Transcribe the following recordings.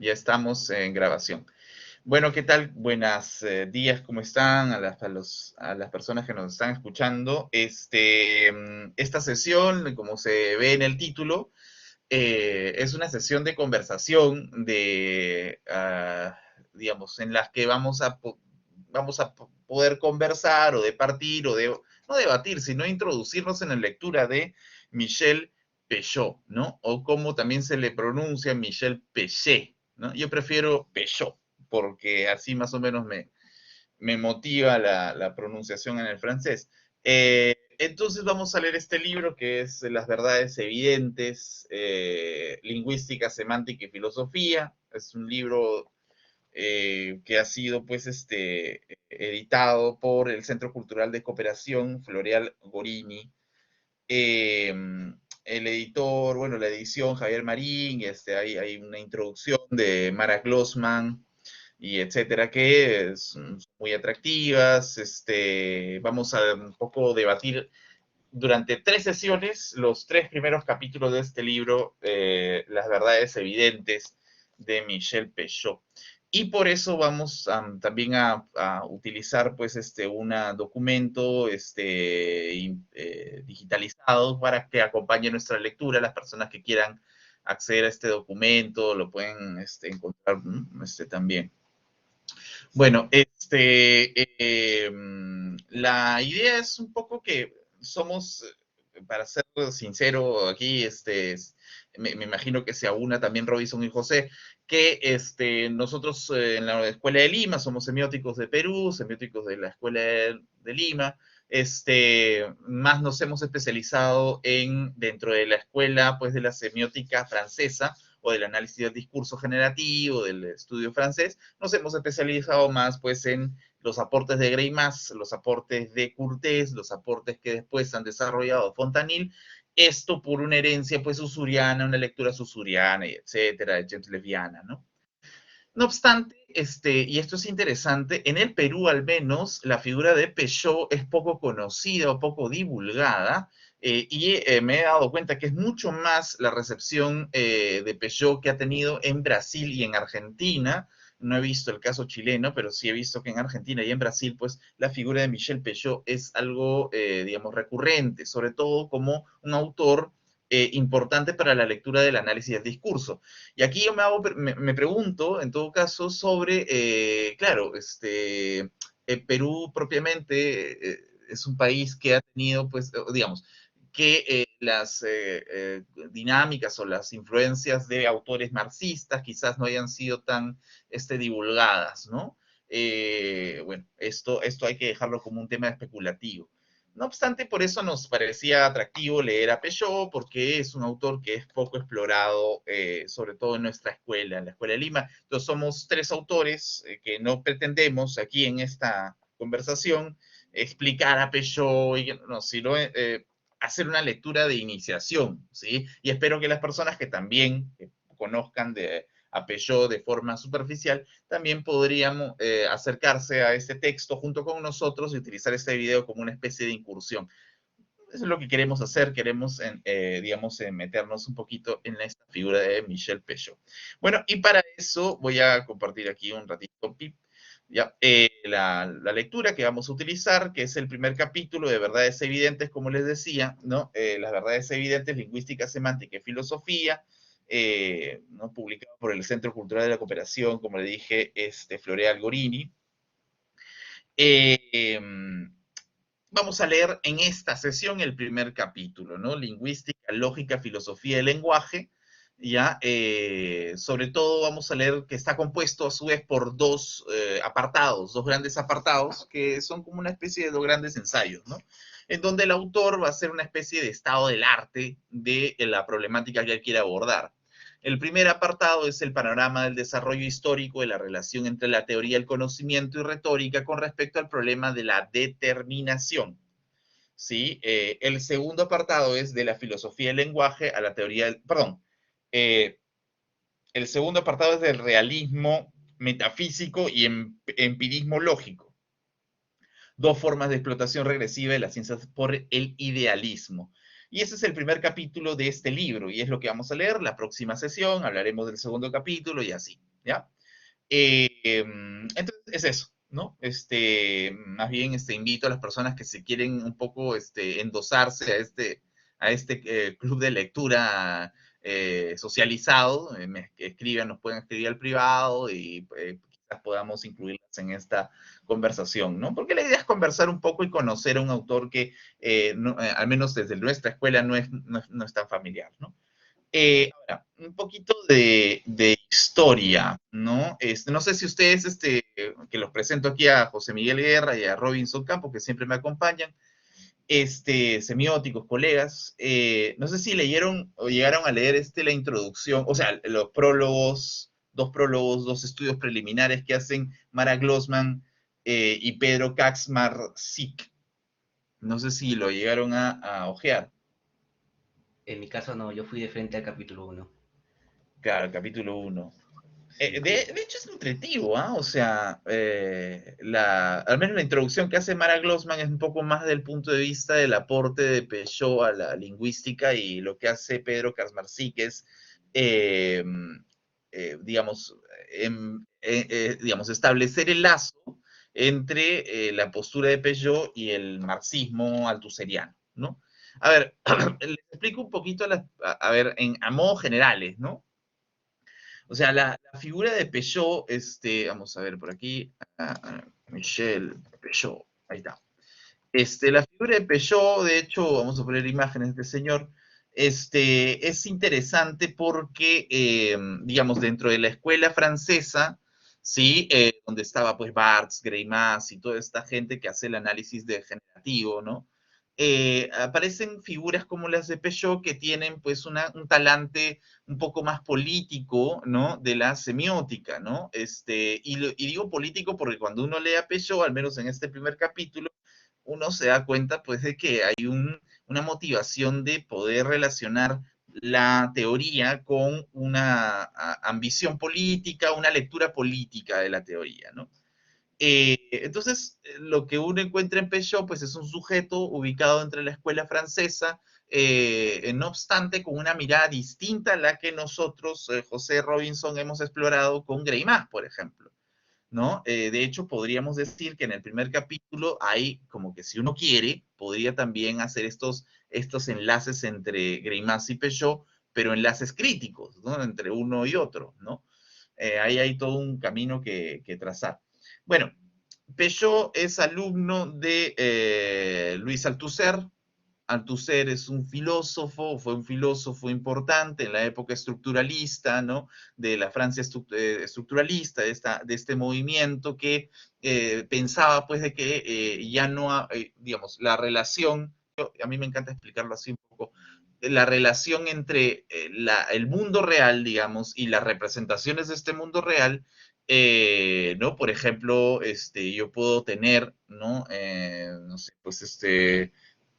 Ya estamos en grabación. Bueno, ¿qué tal? Buenos días, ¿cómo están? A las personas que nos están escuchando. Esta sesión, como se ve en el título, es una sesión de conversación digamos, en las que vamos a poder conversar o departir no debatir, sino introducirnos en la lectura de Michel Peyot, ¿no? O como también se le pronuncia Michel Pechet, ¿no? Yo prefiero Peyot, porque así más o menos me motiva la pronunciación en el francés. Entonces vamos a leer este libro que es Las verdades evidentes, lingüística, semántica y filosofía. Es un libro que ha sido pues editado por el Centro Cultural de Cooperación Floreal Gorini. Eh, el editor, bueno, la edición Javier Marín, hay una introducción de Mara Glossman, y etcétera, que son muy atractivas. Vamos a un poco debatir durante 3 sesiones los 3 primeros capítulos de este libro, Las verdades evidentes de Michel Peyot. Y por eso vamos también a utilizar pues un documento digitalizado para que acompañe nuestra lectura. Las personas que quieran acceder a este documento lo pueden encontrar también. Bueno, la idea es un poco que somos, para ser sincero aquí, me imagino que se aúna también Robinson y José, que nosotros en la Escuela de Lima somos semióticos de Perú, semióticos de la Escuela de Lima, más nos hemos especializado dentro de la escuela, pues, de la semiótica francesa, o del análisis del discurso generativo, del estudio francés, nos hemos especializado más pues en los aportes de Greimas, los aportes de Courtés, los aportes que después han desarrollado Fontanil, esto por una herencia pues usuriana, una lectura susuriana, y etcétera, leviana, ¿no? No obstante, y esto es interesante, en el Perú al menos la figura de Peyot es poco conocida o poco divulgada, me he dado cuenta que es mucho más la recepción de Peyot que ha tenido en Brasil y en Argentina. No he visto el caso chileno, pero sí he visto que en Argentina y en Brasil, pues la figura de Michel Peyot es algo, digamos, recurrente, sobre todo como un autor importante para la lectura del análisis del discurso. Y aquí yo me pregunto, en todo caso, sobre, claro, Perú propiamente es un país que ha tenido, pues, digamos, que las dinámicas o las influencias de autores marxistas quizás no hayan sido tan divulgadas, ¿no? Bueno, esto hay que dejarlo como un tema especulativo. No obstante, por eso nos parecía atractivo leer a Peyot, porque es un autor que es poco explorado, sobre todo en nuestra escuela, en la Escuela de Lima. Entonces somos 3 autores que no pretendemos aquí en esta conversación explicar a Peyot, no, sino hacer una lectura de iniciación, ¿sí? Y espero que las personas que también conozcan a Peyot de forma superficial, también podríamos acercarse a este texto junto con nosotros y utilizar este video como una especie de incursión. Eso es lo que queremos hacer, queremos, digamos, meternos un poquito en esta figura de Michel Peyot. Bueno, y para eso voy a compartir aquí un ratito, ya, la lectura que vamos a utilizar, que es el primer capítulo de Verdades Evidentes, como les decía, ¿no? Las Verdades Evidentes, Lingüística, Semántica y Filosofía, ¿no? Publicado por el Centro Cultural de la Cooperación, como le dije, Floreal Gorini. Eh, Vamos a leer en esta sesión el primer capítulo, ¿no? Lingüística, lógica, filosofía y lenguaje. Ya, sobre todo vamos a leer que está compuesto a su vez por 2 apartados, 2 grandes apartados, que son como una especie de 2 grandes ensayos, ¿no? En donde el autor va a hacer una especie de estado del arte de la problemática que él quiere abordar. El primer apartado es el panorama del desarrollo histórico de la relación entre la teoría del conocimiento y retórica con respecto al problema de la determinación. ¿Sí? El segundo apartado es de la filosofía del lenguaje a la teoría del... Perdón. eh, el segundo apartado es del realismo metafísico y empirismo lógico. 2 formas de explotación regresiva de las ciencias por el idealismo. Y ese es el primer capítulo de este libro, y es lo que vamos a leer. La próxima sesión hablaremos del segundo capítulo y así. ¿ya? Entonces, es eso, ¿no? Más bien, invito a las personas que se quieren un poco, endosarse a este club de lectura socializado, me escriban, nos pueden escribir al privado y quizás podamos incluirlas en esta conversación, ¿no? Porque la idea es conversar un poco y conocer a un autor que, al menos desde nuestra escuela, no es tan familiar, ¿no? Ahora, un poquito de historia, ¿no? No sé si ustedes, que los presento aquí a José Miguel Guerra y a Robinson Campos, que siempre me acompañan, semióticos, colegas, no sé si leyeron o llegaron a leer la introducción, o sea, los prólogos, dos estudios preliminares que hacen Mara Glossman y Pedro Kaczmarczyk. No sé si lo llegaron a ojear. En mi caso no, yo fui de frente al capítulo uno. Claro, capítulo uno. Sí, De hecho es nutritivo, ¿ah? O sea, al menos la introducción que hace Mara Glossman es un poco más del punto de vista del aporte de Peugeot a la lingüística y lo que hace Pedro Kaczmarczyk es, eh, digamos, digamos, establecer el lazo entre la postura de Peugeot y el marxismo altuseriano, ¿no? A ver, les explico un poquito, a ver, a modos generales, ¿no? O sea, la figura de Peugeot, vamos a ver por aquí, Michel Peugeot, ahí está. La figura de Peugeot, de hecho, vamos a poner imágenes de este señor, es interesante porque, digamos, dentro de la escuela francesa, ¿sí? Donde estaba pues Barthes, Greimas y toda esta gente que hace el análisis degenerativo, ¿no? Aparecen figuras como las de Peugeot que tienen pues un talante un poco más político, ¿no? De la semiótica, ¿no? Y digo político porque cuando uno lee a Peugeot, al menos en este primer capítulo, uno se da cuenta pues de que hay una motivación de poder relacionar la teoría con una ambición política, una lectura política de la teoría, ¿no? Entonces, lo que uno encuentra en Peugeot, pues es un sujeto ubicado entre la escuela francesa, no obstante, con una mirada distinta a la que nosotros, José Robinson, hemos explorado con Greimas, por ejemplo. ¿No? De hecho, podríamos decir que en el primer capítulo hay como que si uno quiere, podría también hacer estos enlaces entre Greimas y Peugeot, pero enlaces críticos, ¿no? Entre uno y otro, ¿no? Ahí hay todo un camino que trazar. Bueno, Peugeot es alumno de Luis Althusser. Althusser es un filósofo, fue un filósofo importante en la época estructuralista, ¿no? De la Francia estructuralista, de este movimiento que pensaba pues de que ya no, digamos, la relación, a mí me encanta explicarlo así un poco, la relación entre el mundo real, digamos, y las representaciones de este mundo real, ¿no? Por ejemplo, yo puedo tener, ¿no? No sé, pues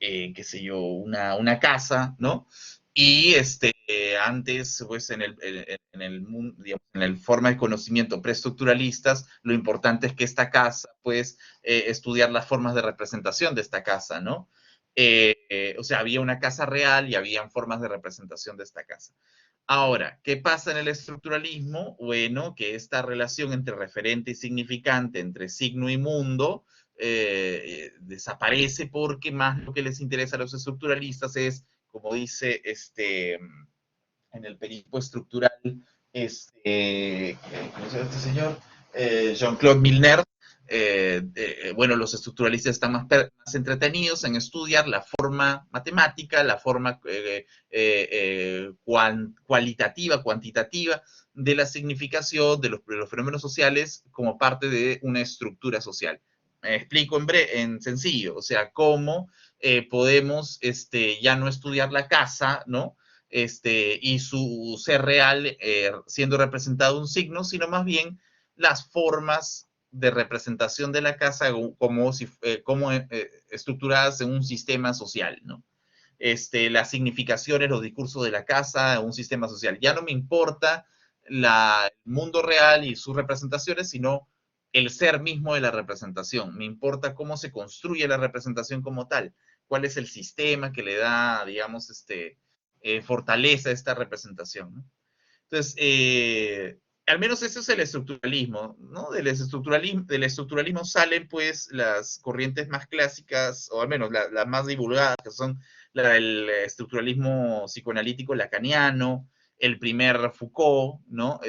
qué sé yo, una casa, ¿no? Y antes, pues en el mundo, digamos, en el forma de conocimiento preestructuralistas, lo importante es que esta casa, pues, estudiar las formas de representación de esta casa, ¿no? O sea, había una casa real y habían formas de representación de esta casa. Ahora, ¿qué pasa en el estructuralismo? Bueno, que esta relación entre referente y significante, entre signo y mundo, desaparece porque más lo que les interesa a los estructuralistas es, como dice en el perico estructural, ¿cómo se llama este señor? Jean-Claude Milner. Bueno, los estructuralistas están más entretenidos en estudiar la forma matemática, la forma cualitativa, cuantitativa de la significación de los fenómenos sociales como parte de una estructura social. Me explico en sencillo, o sea, cómo podemos ya no estudiar la casa, ¿no? Y su ser real siendo representado un signo, sino más bien las formas de representación de la casa como, si, como estructuradas en un sistema social, ¿no? Las significaciones, los discursos de la casa, un sistema social. Ya no me importa el mundo real y sus representaciones, sino el ser mismo de la representación. Me importa cómo se construye la representación como tal, cuál es el sistema que le da, digamos, fortaleza a esta representación, ¿no? Entonces, al menos ese es el estructuralismo, ¿no? Del estructuralismo salen pues las corrientes más clásicas, o al menos las más divulgadas, que son la del estructuralismo psicoanalítico lacaniano, el primer Foucault, ¿no? A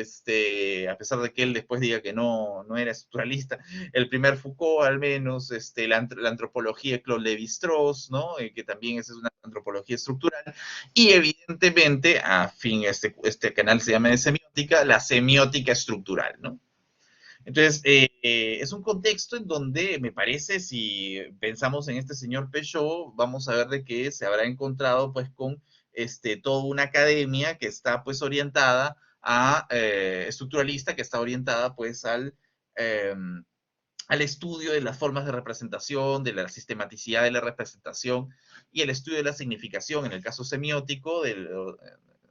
pesar de que él después diga que no era estructuralista, el primer Foucault al menos, la antropología de Claude Lévi-Strauss, ¿no? Que también es una antropología estructural, y evidentemente, a fin, este canal se llama de semiótica, la semiótica estructural, ¿no? Entonces, es un contexto en donde me parece, si pensamos en este señor Peugeot, vamos a ver de que se habrá encontrado pues con toda una academia que está pues orientada a, estructuralista, que está orientada pues al estudio de las formas de representación, de la sistematicidad de la representación y el estudio de la significación, en el caso semiótico,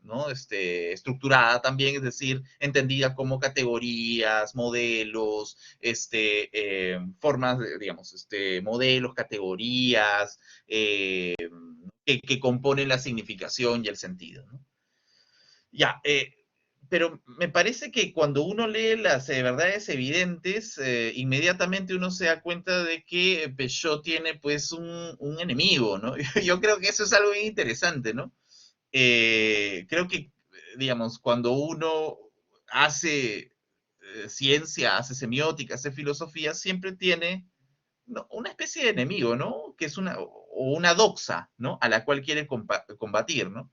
¿no? Estructurada también, es decir, entendida como categorías, modelos, formas, digamos, modelos, categorías, que componen la significación y el sentido, ¿no? Ya, pero me parece que cuando uno lee las verdades evidentes, inmediatamente uno se da cuenta de que Peugeot tiene pues un enemigo, ¿no? Yo creo que eso es algo bien interesante, ¿no? Creo que, digamos, cuando uno hace ciencia, hace semiótica, hace filosofía, siempre tiene, ¿no?, una especie de enemigo, ¿no? Que es una doxa, ¿no? A la cual quiere combatir, ¿no?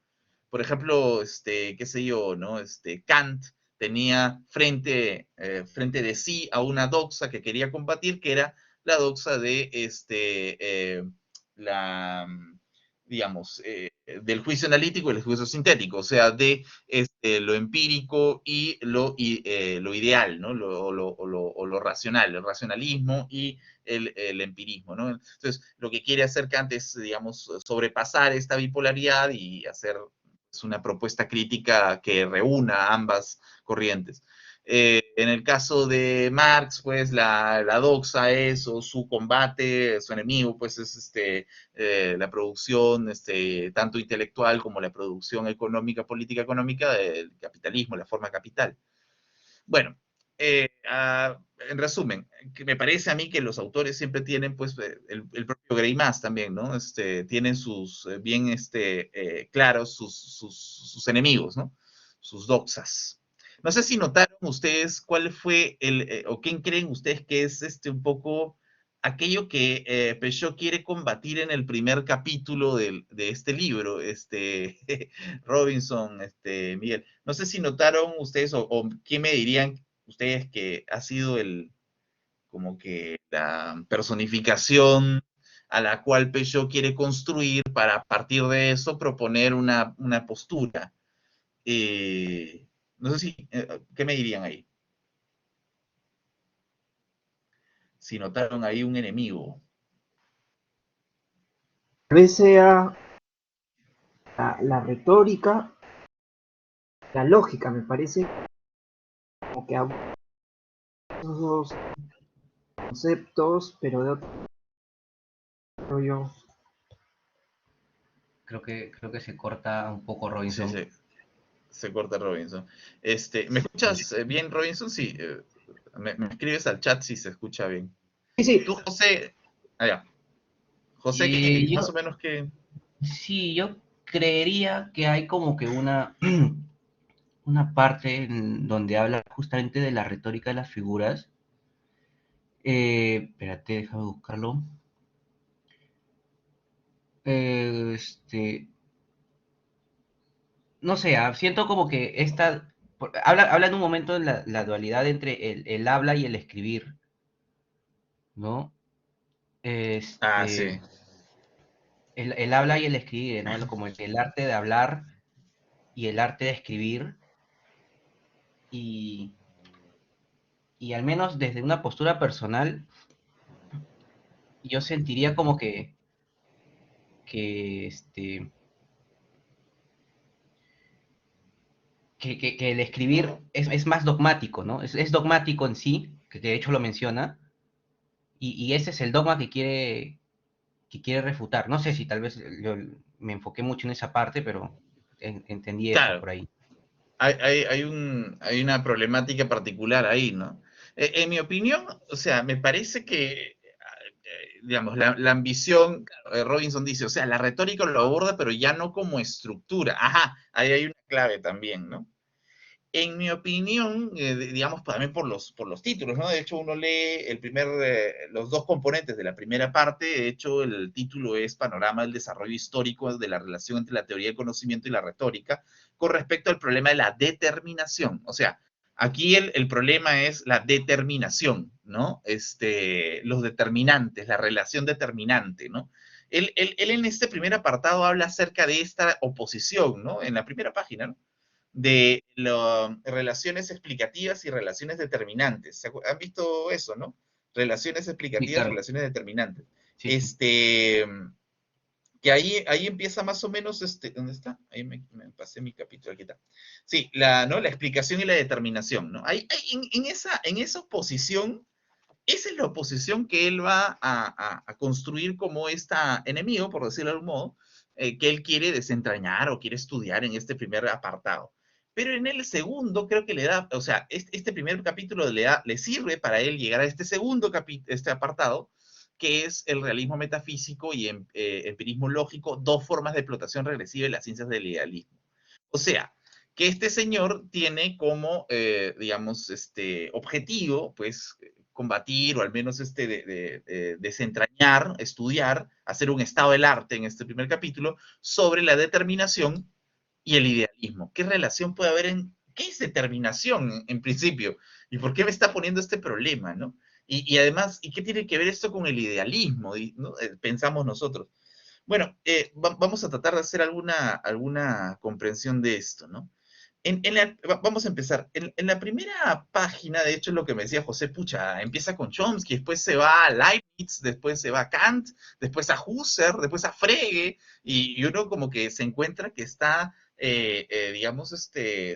Por ejemplo, qué sé yo, ¿no? Kant tenía frente de sí a una doxa que quería combatir, que era la doxa de la, digamos, del juicio analítico y el juicio sintético, o sea, de lo empírico y lo ideal, ¿no? O lo racional, el racionalismo y el empirismo, ¿no? Entonces, lo que quiere hacer Kant es, digamos, sobrepasar esta bipolaridad y hacer una propuesta crítica que reúna ambas corrientes. En el caso de Marx, pues la doxa es, o su combate, su enemigo, pues es la producción tanto intelectual como la producción económica, política económica del capitalismo, la forma capital. Bueno, en resumen, que me parece a mí que los autores siempre tienen, pues, el propio Greimas también, ¿no? Tienen bien claros sus enemigos, ¿no? Sus doxas. No sé si notaron ustedes cuál fue o quién creen ustedes que es un poco aquello que Peugeot quiere combatir en el primer capítulo de este libro, Robinson, Miguel. No sé si notaron ustedes o qué me dirían ustedes que ha sido como que la personificación a la cual Peugeot quiere construir para a partir de eso proponer una postura. No sé si, ¿qué me dirían ahí? Si notaron ahí un enemigo. Tal vez sea la retórica, la lógica, me parece, como que aborda esos dos conceptos, pero de otro rollo. Creo que se corta un poco Sí, Robinson. se corta Robinson. ¿Me escuchas bien, Robinson? Sí. Me escribes al chat si se escucha bien. Sí, sí, Tú, José. Ya. José, más o Yo, menos que. sí, yo creería que hay como que una parte en donde habla justamente de la retórica de las figuras. Espérate, déjame buscarlo. Este, no sé, siento como que habla en un momento de la dualidad entre el habla y el escribir, ¿no? Ah, sí. Este, el habla y el escribir, ¿no? Como el arte de hablar y el arte de escribir, y, y al menos desde una postura personal, yo sentiría como que, este, que el escribir es más dogmático, ¿no? Es dogmático en sí, que de hecho lo menciona, y ese es el dogma que quiere refutar. No sé si tal vez yo me enfoqué mucho en esa parte, pero entendí eso Claro. por ahí. hay una problemática particular ahí, ¿no? En mi opinión, o sea, me parece que, digamos, la ambición, Robinson dice, o sea, la retórica lo aborda, pero ya no como estructura. Ajá, ahí hay una clave también, ¿no? En mi opinión, digamos, también por los títulos, ¿no? De hecho, uno lee los dos componentes de la primera parte. De hecho, el título es Panorama del desarrollo histórico de la relación entre la teoría del conocimiento y la retórica con respecto al problema de la determinación. O sea, aquí el problema es la determinación, ¿no? Los determinantes, la relación determinante, ¿no? Él en este primer apartado habla acerca de esta oposición, ¿no? En la primera página, ¿no? De relaciones explicativas y relaciones determinantes. ¿Han visto eso, no? Relaciones Sí, explicativas, claro. relaciones determinantes. Sí, sí. Que ahí empieza más o menos, ¿dónde está? Ahí me pasé mi capítulo, aquí está. Sí, ¿no? La explicación y la determinación, ¿no? En esa oposición, esa es la oposición que él va a construir como esta enemigo, por decirlo de algún modo, que él quiere desentrañar o quiere estudiar en este primer apartado. Pero en el segundo creo que le da, o sea, este primer capítulo le sirve para él llegar a este segundo este apartado, que es el realismo metafísico y empirismo lógico, dos formas de explotación regresiva de las ciencias del idealismo. O sea, que este señor tiene como, digamos, objetivo, pues, combatir o al menos desentrañar, estudiar, hacer un estado del arte en este primer capítulo sobre la determinación y el idealismo. ¿Qué relación puede haber qué es determinación en principio? ¿Y por qué me está poniendo este problema, no? Y además, ¿y qué tiene que ver esto con el idealismo? ¿No? Pensamos nosotros. Bueno, vamos a tratar de hacer alguna comprensión de esto, ¿no? Vamos a empezar. En la primera página, de hecho, es lo que me decía José Pucha, empieza con Chomsky, después se va a Leibniz, después se va a Kant, después a Husserl, después a Frege, y uno como que se encuentra que está, digamos,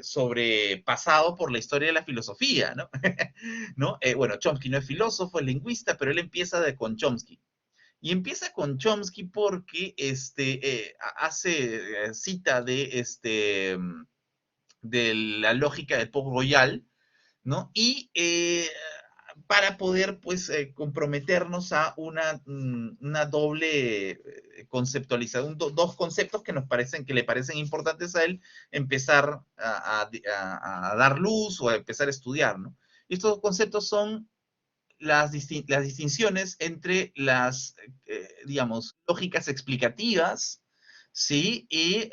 sobrepasado por la historia de la filosofía, ¿no? ¿No? Bueno, Chomsky no es filósofo, es lingüista, pero él empieza con Chomsky. Y empieza con Chomsky porque hace cita de la lógica de Port Royal, ¿no? Y para poder, pues, comprometernos a una doble conceptualización, dos conceptos que que le parecen importantes a él, empezar a dar luz o a empezar a estudiar, ¿no? Y estos dos conceptos son las distinciones entre digamos, lógicas explicativas, ¿sí? Y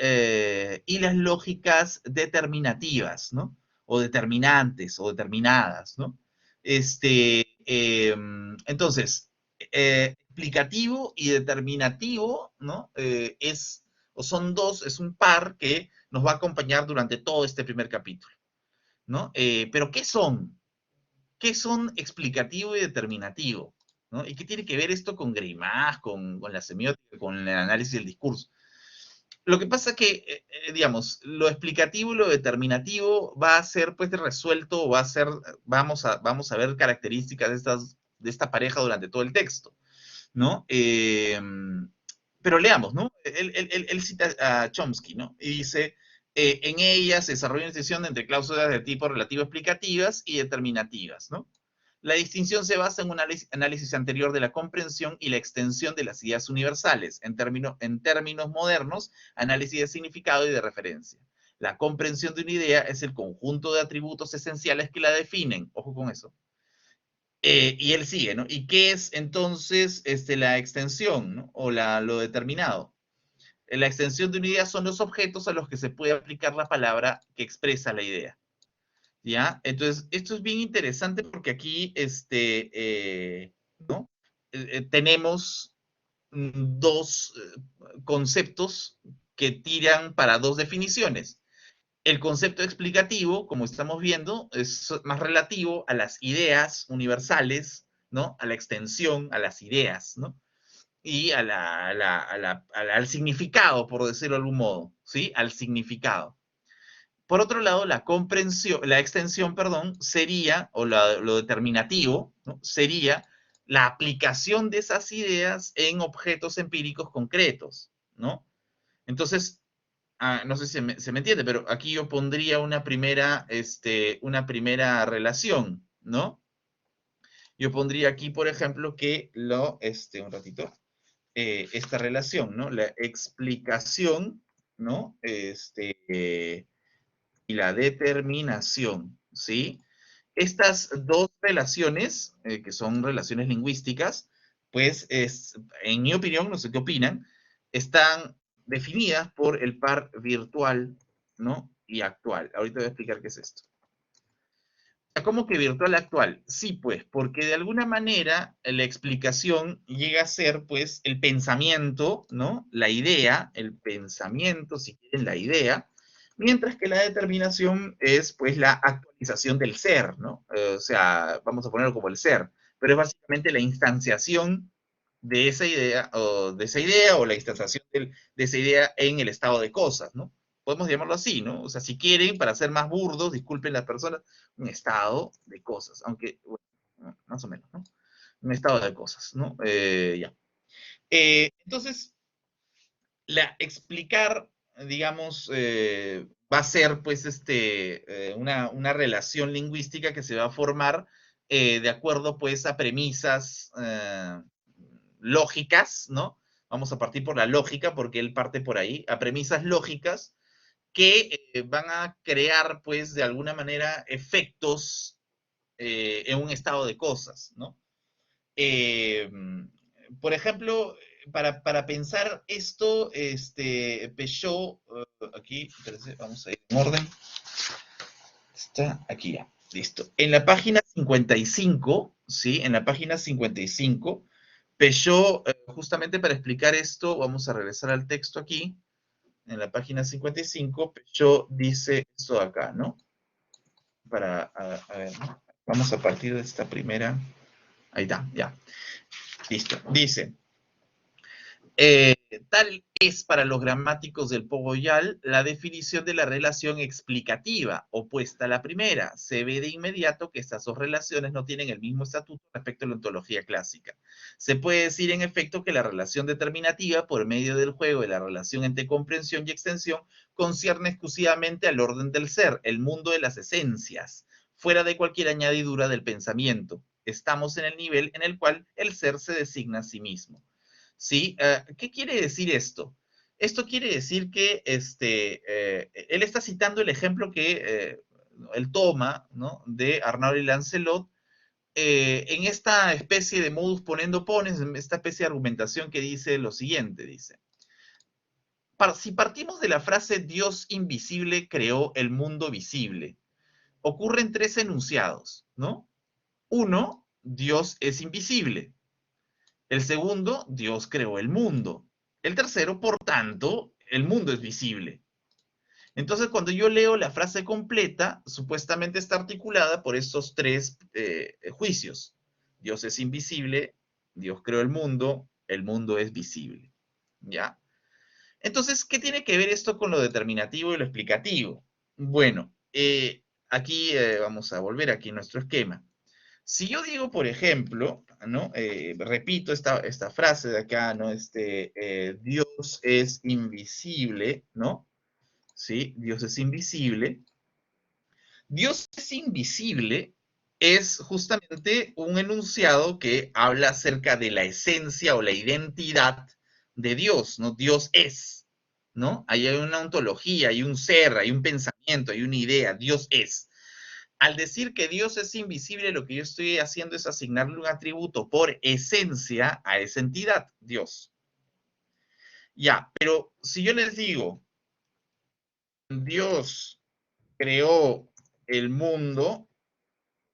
las lógicas determinativas, ¿no? O determinantes o determinadas, ¿no? Entonces, explicativo y determinativo, ¿no? O son dos, es un par que nos va a acompañar durante todo este primer capítulo, ¿no? Pero ¿qué son? ¿Qué son explicativo y determinativo? ¿No? ¿Y qué tiene que ver esto con Greimas, con la semiótica, con el análisis del discurso? Lo que pasa es que, digamos, lo explicativo y lo determinativo va a ser, pues, resuelto, vamos a ver características de esta pareja durante todo el texto, ¿no? Pero leamos, ¿no? Él cita a Chomsky, ¿no? Y dice, en ella se desarrolla una distinción entre cláusulas de tipo relativo explicativas y determinativas, ¿no? La distinción se basa en un análisis anterior de la comprensión y la extensión de las ideas universales, en términos modernos, análisis de significado y de referencia. La comprensión de una idea es el conjunto de atributos esenciales que la definen. Ojo con eso. Y él sigue, ¿no? ¿Y qué es entonces la extensión, ¿no? O lo determinado? La extensión de una idea son los objetos a los que se puede aplicar la palabra que expresa la idea. ¿Ya? Entonces, esto es bien interesante porque aquí, ¿no? Tenemos dos conceptos que tiran para dos definiciones. El concepto explicativo, como estamos viendo, es más relativo a las ideas universales, ¿no? A la extensión, a las ideas, ¿no? Y al significado, por decirlo de algún modo, ¿sí? Al significado. Por otro lado, la extensión, perdón, sería, o lo determinativo, ¿no? Sería la aplicación de esas ideas en objetos empíricos concretos, ¿no? Entonces, no sé si se me entiende, pero aquí yo pondría una primera relación, ¿no? Yo pondría aquí, por ejemplo, que un ratito, esta relación, ¿no? La explicación, ¿no? Y la determinación, ¿sí? Estas dos relaciones, que son relaciones lingüísticas, pues en mi opinión, no sé qué opinan, están definidas por el par virtual, ¿no? Y actual. Ahorita voy a explicar qué es esto. ¿Cómo que virtual actual? Sí, pues, porque de alguna manera la explicación llega a ser, pues, el pensamiento, ¿no? La idea, el pensamiento, si quieren, la idea, mientras que la determinación es, pues, la actualización del ser, ¿no? O sea, vamos a ponerlo como el ser, pero es básicamente la instanciación de esa idea, o la instanciación de esa idea en el estado de cosas, ¿no? Podemos llamarlo así, ¿no? O sea, si quieren, para ser más burdos, disculpen las personas, un estado de cosas, aunque, bueno, más o menos, ¿no? Un estado de cosas, ¿no? Ya. Entonces, explicar, digamos, va a ser, pues, una relación lingüística que se va a formar de acuerdo, pues, a premisas lógicas, ¿no? Vamos a partir por la lógica, porque él parte por ahí, a premisas lógicas que van a crear, pues, de alguna manera, efectos en un estado de cosas, ¿no? Por ejemplo, para pensar esto, Peugeot, aquí, espérense, vamos a ir en orden. Está aquí ya, listo. En la página 55, ¿sí? En la página 55, Peugeot, justamente para explicar esto, vamos a regresar al texto aquí. En la página 55, Peugeot dice esto de acá, ¿no? A ver, ¿no? Vamos a partir de esta primera. Ahí está, ya. Listo. Dice, tal es para los gramáticos del Pogoyal la definición de la relación explicativa, opuesta a la primera. Se ve de inmediato que estas dos relaciones no tienen el mismo estatuto respecto a la ontología clásica. Se puede decir, en efecto, que la relación determinativa, por medio del juego de la relación entre comprensión y extensión, concierne exclusivamente al orden del ser, el mundo de las esencias, fuera de cualquier añadidura del pensamiento. Estamos en el nivel en el cual el ser se designa a sí mismo. ¿Sí? ¿Qué quiere decir esto? Esto quiere decir que él está citando el ejemplo que él toma, ¿no? De Arnaud y Lancelot, en esta especie de modus ponendo pones, en esta especie de argumentación que dice lo siguiente, dice, si partimos de la frase Dios invisible creó el mundo visible, ocurren tres enunciados, ¿no? Uno, Dios es invisible. El segundo, Dios creó el mundo. El tercero, por tanto, el mundo es visible. Entonces, cuando yo leo la frase completa, supuestamente está articulada por estos tres juicios. Dios es invisible, Dios creó el mundo es visible. ¿Ya? Entonces, ¿qué tiene que ver esto con lo determinativo y lo explicativo? Bueno, aquí vamos a volver aquí a nuestro esquema. Si yo digo, por ejemplo, ¿no? Repito esta frase de acá, ¿no? Dios es invisible, ¿no? ¿Sí? Dios es invisible. Dios es invisible es justamente un enunciado que habla acerca de la esencia o la identidad de Dios, ¿no? Dios es, ¿no? Ahí hay una ontología, hay un ser, hay un pensamiento, hay una idea, Dios es. Al decir que Dios es invisible, lo que yo estoy haciendo es asignarle un atributo por esencia a esa entidad, Dios. Ya, pero si yo les digo, Dios creó el mundo,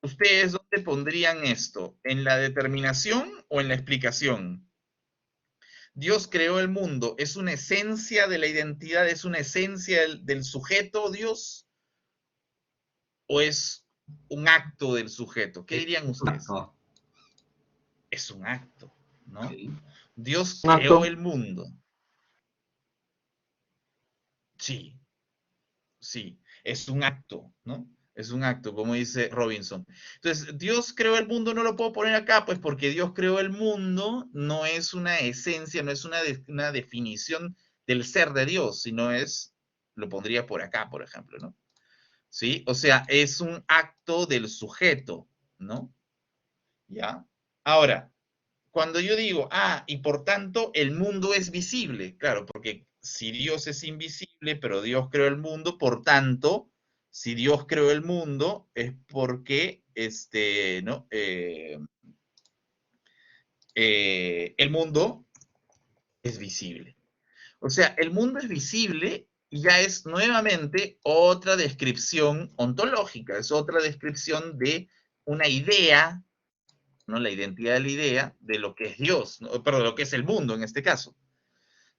¿ustedes dónde pondrían esto? ¿En la determinación o en la explicación? Dios creó el mundo, ¿es una esencia de la identidad, es una esencia del sujeto, Dios? ¿O es un acto del sujeto? ¿Qué dirían ustedes? No. Es un acto, ¿no? Okay. Dios Un creó acto. el mundo. Sí, sí, es un acto, ¿no? Es un acto, como dice Robinson. Entonces, Dios creó el mundo, no lo puedo poner acá, pues porque Dios creó el mundo no es una esencia, no es una definición del ser de Dios, sino es lo pondría por acá, por ejemplo, ¿no? ¿Sí? O sea, es un acto del sujeto, ¿no? ¿Ya? Ahora, cuando yo digo, y por tanto el mundo es visible, claro, porque si Dios es invisible, pero Dios creó el mundo, por tanto, si Dios creó el mundo, es porque, ¿no? El mundo es visible. O sea, el mundo es visible y ya es nuevamente otra descripción ontológica, es otra descripción de una idea, ¿no? La identidad de la idea de lo que es Dios, ¿no? Perdón, lo que es el mundo en este caso,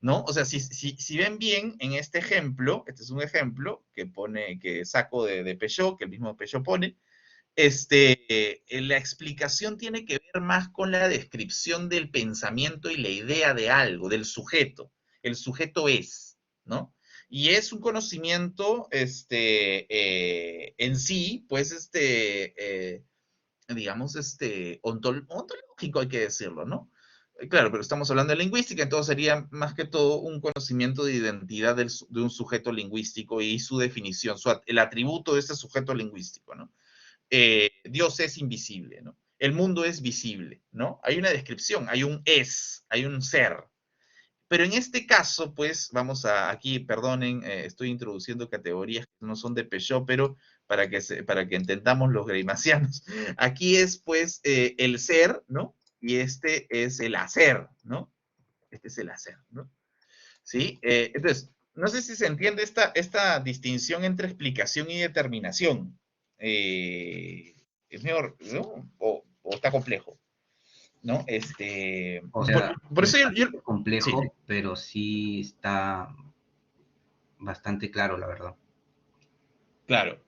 ¿no? O sea, si ven bien en este ejemplo, este es un ejemplo que saco de Peugeot, que el mismo Peugeot pone, la explicación tiene que ver más con la descripción del pensamiento y la idea de algo, del sujeto. El sujeto es, ¿no? Y es un conocimiento, en sí, pues, digamos, ontológico, hay que decirlo, ¿no? Claro, pero estamos hablando de lingüística, entonces sería más que todo un conocimiento de identidad de un sujeto lingüístico y su definición, el atributo de ese sujeto lingüístico, ¿no? Dios es invisible, ¿no? El mundo es visible, ¿no? Hay una descripción, hay un ser. Pero en este caso, pues, aquí, perdonen, estoy introduciendo categorías que no son de Peugeot, pero para que entendamos los greimacianos. Aquí es, pues, el ser, ¿no? Y este es el hacer, ¿no? Este es el hacer, ¿no? ¿Sí? Entonces, no sé si se entiende esta distinción entre explicación y determinación. Es mejor, ¿no? O está complejo, ¿no? O sea, Por es eso bastante sí, complejo, pero sí está bastante claro, la verdad. claro.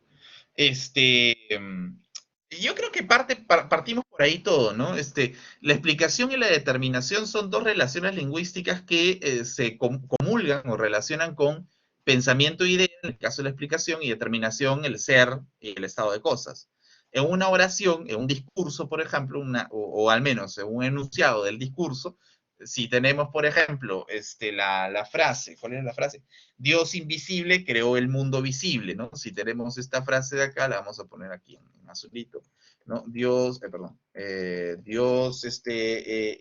Yo creo que partimos por ahí todo, ¿no? La explicación y la determinación son dos relaciones lingüísticas que se comulgan o relacionan con pensamiento e idea, en el caso de la explicación, y determinación, el ser y el estado de cosas. En una oración, en un discurso, por ejemplo, o al menos en un enunciado del discurso, si tenemos, por ejemplo, la frase, ¿cuál es la frase? Dios invisible creó el mundo visible, ¿no? Si tenemos esta frase de acá, la vamos a poner aquí en azulito, ¿no? Dios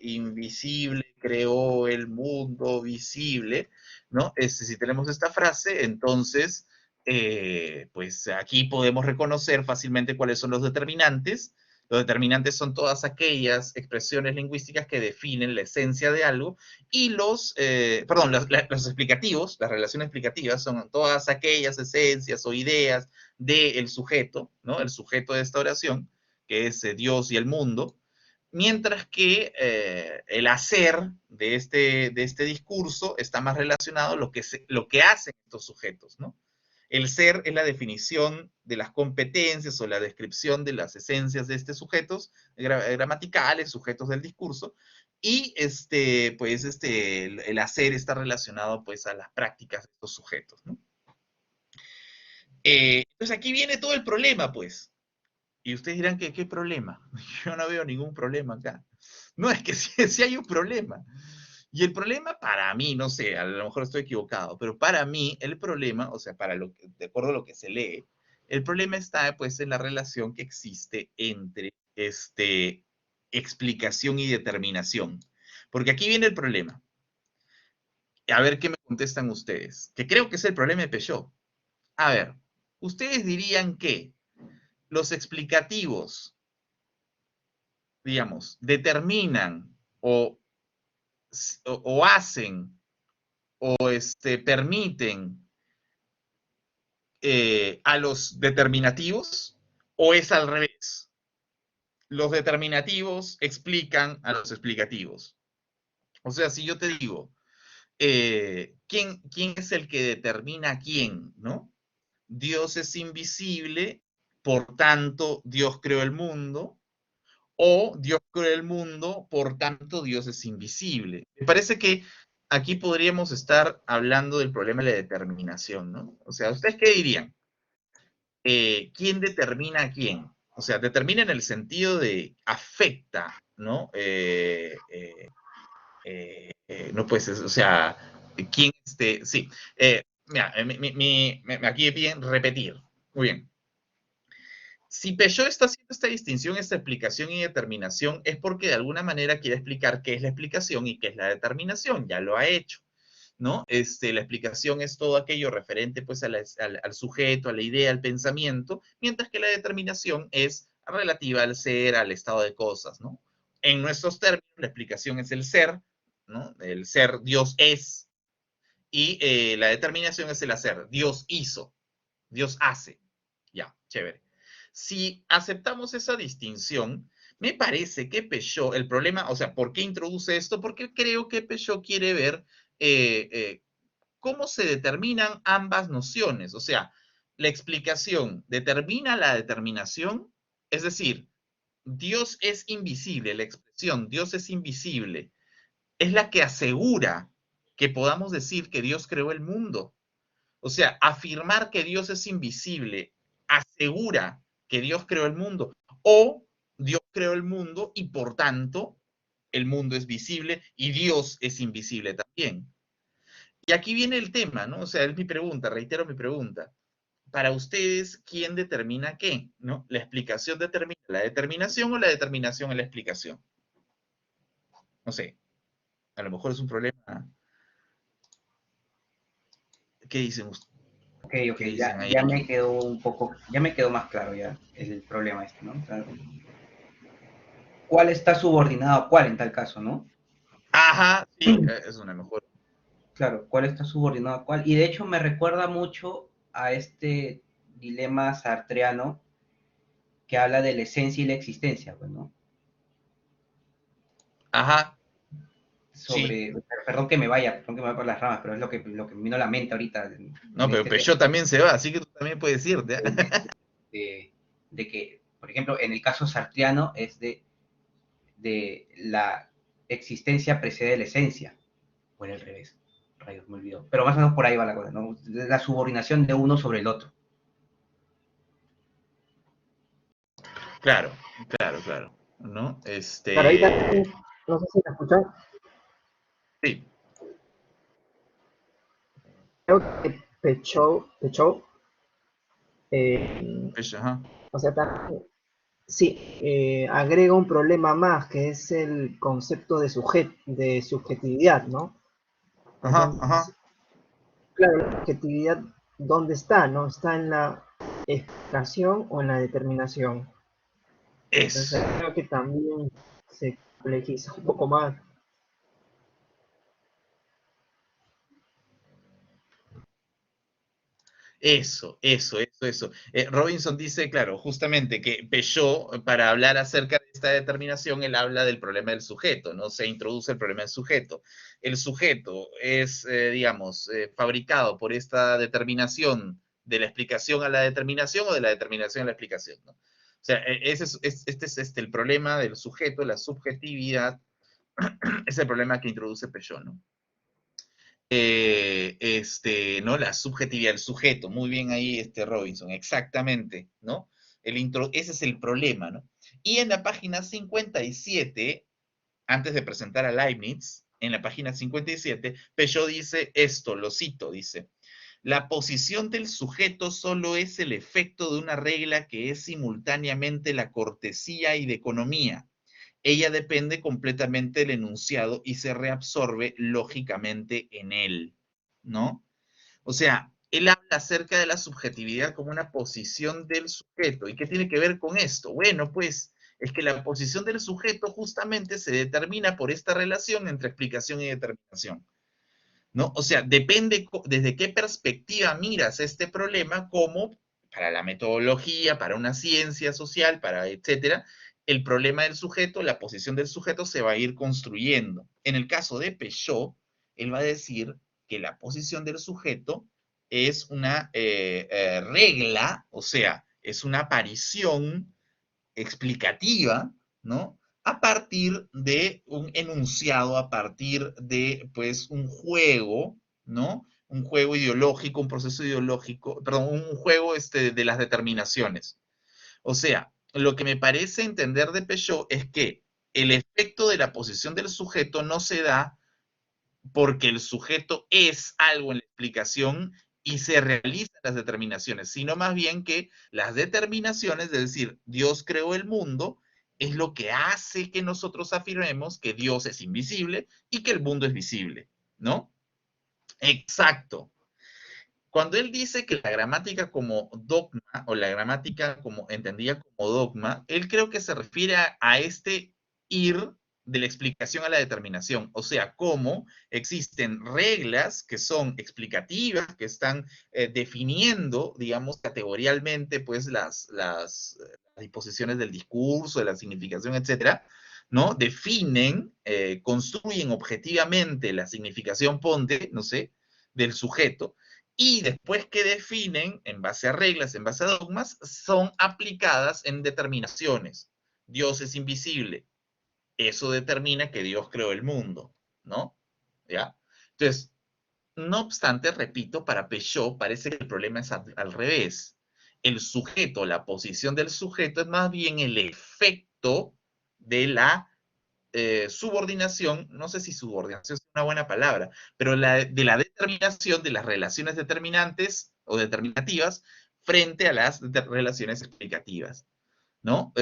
invisible creó el mundo visible, ¿no? Si tenemos esta frase, entonces, pues aquí podemos reconocer fácilmente cuáles son los determinantes. Los determinantes son todas aquellas expresiones lingüísticas que definen la esencia de algo y los explicativos, las relaciones explicativas son todas aquellas esencias o ideas del sujeto, ¿no? El sujeto de esta oración, que es Dios y el mundo, mientras que el hacer de este discurso está más relacionado a lo que hacen estos sujetos, ¿no? El ser es la definición de las competencias o la descripción de las esencias de estos sujetos gramaticales, sujetos del discurso, y el hacer está relacionado pues a las prácticas de estos sujetos, ¿no? Entonces aquí viene todo el problema, pues. Y ustedes dirán que, ¿qué problema? Yo no veo ningún problema acá. No, es que sí hay un problema. Y el problema para mí, no sé, a lo mejor estoy equivocado, pero para mí el problema, o sea, de acuerdo a lo que se lee, el problema está pues en la relación que existe entre explicación y determinación. Porque aquí viene el problema. A ver qué me contestan ustedes, que creo que es el problema de Peugeot. A ver, ustedes dirían que los explicativos, digamos, determinan o hacen o permiten a los determinativos o es al revés. Los determinativos explican a los explicativos. O sea, si yo te digo, ¿quién es el que determina a quién? ¿No? Dios es invisible, por tanto Dios creó el mundo, o Dios creó el mundo, por tanto Dios es invisible. Me parece que aquí podríamos estar hablando del problema de la determinación, ¿no? O sea, ¿ustedes qué dirían? ¿Quién determina a quién? O sea, determina en el sentido de afecta, ¿no? No pues, o sea, ¿quién sí. mira, aquí bien repetir. Muy bien. Si Peugeot está haciendo esta distinción, esta explicación y determinación, es porque de alguna manera quiere explicar qué es la explicación y qué es la determinación. Ya lo ha hecho, ¿no? La explicación es todo aquello referente pues al sujeto, a la idea, al pensamiento, mientras que la determinación es relativa al ser, al estado de cosas, ¿no? En nuestros términos, la explicación es el ser, ¿no? El ser, Dios es, y la determinación es el hacer, Dios hizo, Dios hace. Ya, chévere. Si aceptamos esa distinción, me parece que Peugeot, el problema, o sea, ¿por qué introduce esto? Porque creo que Peugeot quiere ver cómo se determinan ambas nociones. O sea, la explicación determina la determinación, es decir, Dios es invisible, la expresión Dios es invisible, es la que asegura que podamos decir que Dios creó el mundo. O sea, afirmar que Dios es invisible asegura que Dios creó el mundo o Dios creó el mundo y por tanto el mundo es visible y Dios es invisible también. Y aquí viene el tema, ¿no? O sea, es mi pregunta, reitero mi pregunta. Para ustedes, ¿quién determina qué? ¿No? ¿La explicación determina la determinación o la determinación es la explicación? No sé, a lo mejor es un problema. ¿Qué dicen ustedes? Ok, ok, ¿Qué dicen ya, ahí? ya me quedó un poco, ya me quedó más claro ya el problema este, ¿no? O sea, ¿cuál está subordinado a cuál en tal caso, no? Ajá, sí, es una mejor. Claro, ¿cuál está subordinado a cuál? Y de hecho me recuerda mucho a este dilema sartreano que habla de la esencia y la existencia, pues, ¿no? Ajá, sí. Sobre, perdón que me vaya por las ramas, pero es lo que me vino a la mente ahorita No, en pero este tema, Peugeot también se va, así que tú también puedes irte. ¿Eh? de, de que, por ejemplo, en el caso sartreano es de la existencia precede la esencia, o en el revés, rayos, me olvidó. Pero más o menos por ahí va la cosa, ¿no? La subordinación de uno sobre el otro. Claro, claro, claro. ¿No? Claro, ahí también, no sé si me escuchan, Sí, creo que Peugeot, eh, ajá. o sea, también, sí, agrega un problema más, que es el concepto de subjetividad, ¿no? Ajá, Entonces, ajá. claro, la subjetividad, ¿dónde está? ¿No? ¿Está en la explicación o en la determinación? Entonces, Eso. creo que también se complejiza un poco más. Eso. Robinson dice, claro, justamente que Peugeot, para hablar acerca de esta determinación, él habla del problema del sujeto, ¿no? Se introduce el problema del sujeto. El sujeto es, digamos, fabricado por esta determinación de la explicación a la determinación o de la determinación a la explicación, ¿no? O sea, este es el problema del sujeto, la subjetividad, es el problema que introduce Peugeot, ¿no? ¿No? La subjetividad, el sujeto, muy bien ahí, Robinson, exactamente, ¿no? Ese es el problema, ¿no? Y en la página 57, antes de presentar a Leibniz, en la página 57, Peugeot dice esto, lo cito, dice, la posición del sujeto solo es el efecto de una regla que es simultáneamente la cortesía y de economía. Ella depende completamente del enunciado y se reabsorbe lógicamente en él, ¿no? O sea, él habla acerca de la subjetividad como una posición del sujeto. ¿Y qué tiene que ver con esto? Bueno, pues es que la posición del sujeto justamente se determina por esta relación entre explicación y determinación, ¿no? O sea, depende desde qué perspectiva miras este problema, como para la metodología, para una ciencia social, para etcétera, el problema del sujeto, la posición del sujeto se va a ir construyendo. En el caso de Peugeot, él va a decir que la posición del sujeto es una regla, o sea, es una aparición explicativa, ¿no? A partir de un enunciado, a partir de, pues, un juego, ¿no? Un juego ideológico, un proceso ideológico, perdón, un juego de las determinaciones. O sea, lo que me parece entender de Peugeot es que el efecto de la posición del sujeto no se da porque el sujeto es algo en la explicación y se realizan las determinaciones, sino más bien que las determinaciones, es decir, Dios creó el mundo, es lo que hace que nosotros afirmemos que Dios es invisible y que el mundo es visible, ¿no? Exacto. Cuando él dice que la gramática como dogma, o la gramática como entendida como dogma, él creo que se refiere a este ir de la explicación a la determinación, o sea, cómo existen reglas que son explicativas, que están definiendo, digamos, categorialmente, pues, las disposiciones del discurso, de la significación, etcétera, ¿no? Definen, construyen objetivamente la significación, ponte, no sé, del sujeto, y después que definen, en base a reglas, en base a dogmas, son aplicadas en determinaciones. Dios es invisible. Eso determina que Dios creó el mundo, ¿no? ¿Ya? Entonces, no obstante, repito, para Peugeot parece que el problema es al revés. El sujeto, la posición del sujeto es más bien el efecto de la subordinación, no sé si subordinación es una buena palabra, pero de la determinación de las relaciones determinantes o determinativas frente a las relaciones explicativas, ¿no?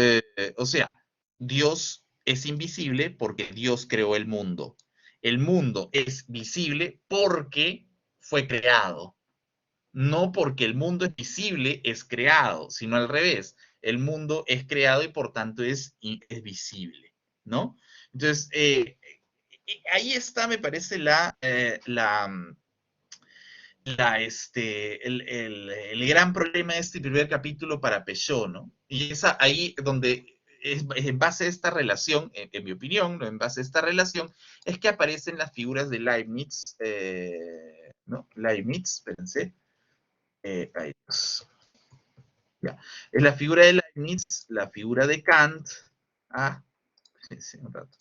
O sea, Dios es invisible porque Dios creó el mundo. El mundo es visible porque fue creado, no porque el mundo es visible, es creado, sino al revés. El mundo es creado y por tanto es visible, ¿no? Entonces, ahí está, me parece, el gran problema de este primer capítulo para Peugeot, ¿no? Y es ahí donde, en base a esta relación, en mi opinión, ¿no? En base a esta relación, es que aparecen las figuras de Leibniz, ¿no? Leibniz, espérense, ay, Dios. Ya. Es la figura de Leibniz, la figura de Kant, ah, sí, un rato.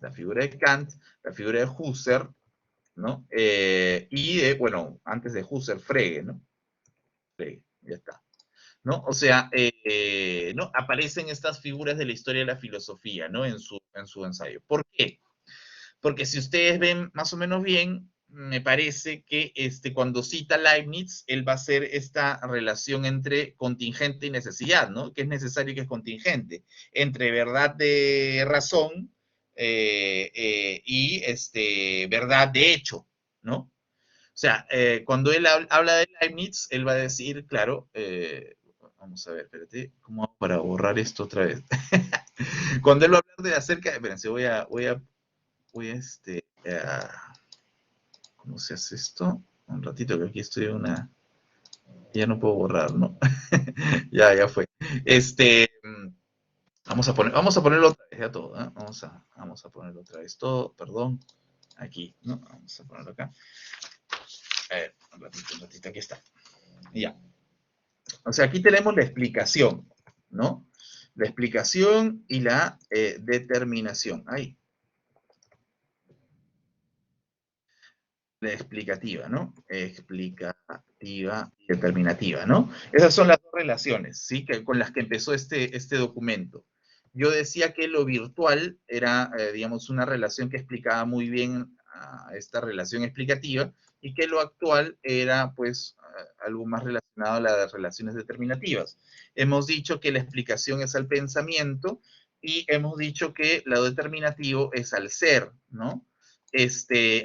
La figura de Kant, la figura de Husserl, ¿no? Y, bueno, antes de Husserl, Frege, ¿no? Frege, ya está. ¿No? O sea, ¿no? Aparecen estas figuras de la historia de la filosofía, ¿no? En su ensayo. ¿Por qué? Porque si ustedes ven más o menos bien, me parece que cuando cita Leibniz, él va a hacer esta relación entre contingente y necesidad, ¿no? Que es necesario y que es contingente, entre verdad de razón y verdad de hecho, ¿no? O sea, cuando él habla de Leibniz, él va a decir, claro, vamos a ver, espérate, ¿cómo hago para borrar esto otra vez? Cuando él va a hablar de acerca, espérense, ¿cómo se hace esto? Un ratito que aquí estoy en una, ya no puedo borrar, ¿no? ya fue. Vamos a ponerlo otra vez ya todo, ¿eh? Vamos a ponerlo otra vez todo, perdón, aquí, ¿no? Vamos a ponerlo acá. A ver, un ratito, aquí está. Ya. O sea, aquí tenemos la explicación, ¿no? La explicación y la determinación. Ahí. La explicativa, ¿no? Explicativa y determinativa, ¿no? Esas son las dos relaciones, ¿sí? Con las que empezó este documento. Yo decía que lo virtual era, digamos, una relación que explicaba muy bien esta relación explicativa y que lo actual era, pues, algo más relacionado a las relaciones determinativas. Hemos dicho que la explicación es al pensamiento y hemos dicho que lo determinativo es al ser, ¿no?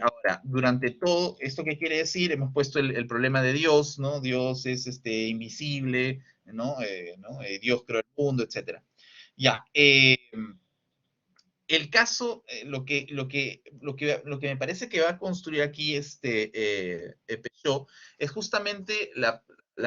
Ahora, durante todo, ¿esto qué quiere decir? Hemos puesto el problema de Dios, ¿no? Dios es invisible, ¿no? Dios creó el mundo, etc. Ya, el caso, lo que me parece que va a construir aquí Peugeot es justamente la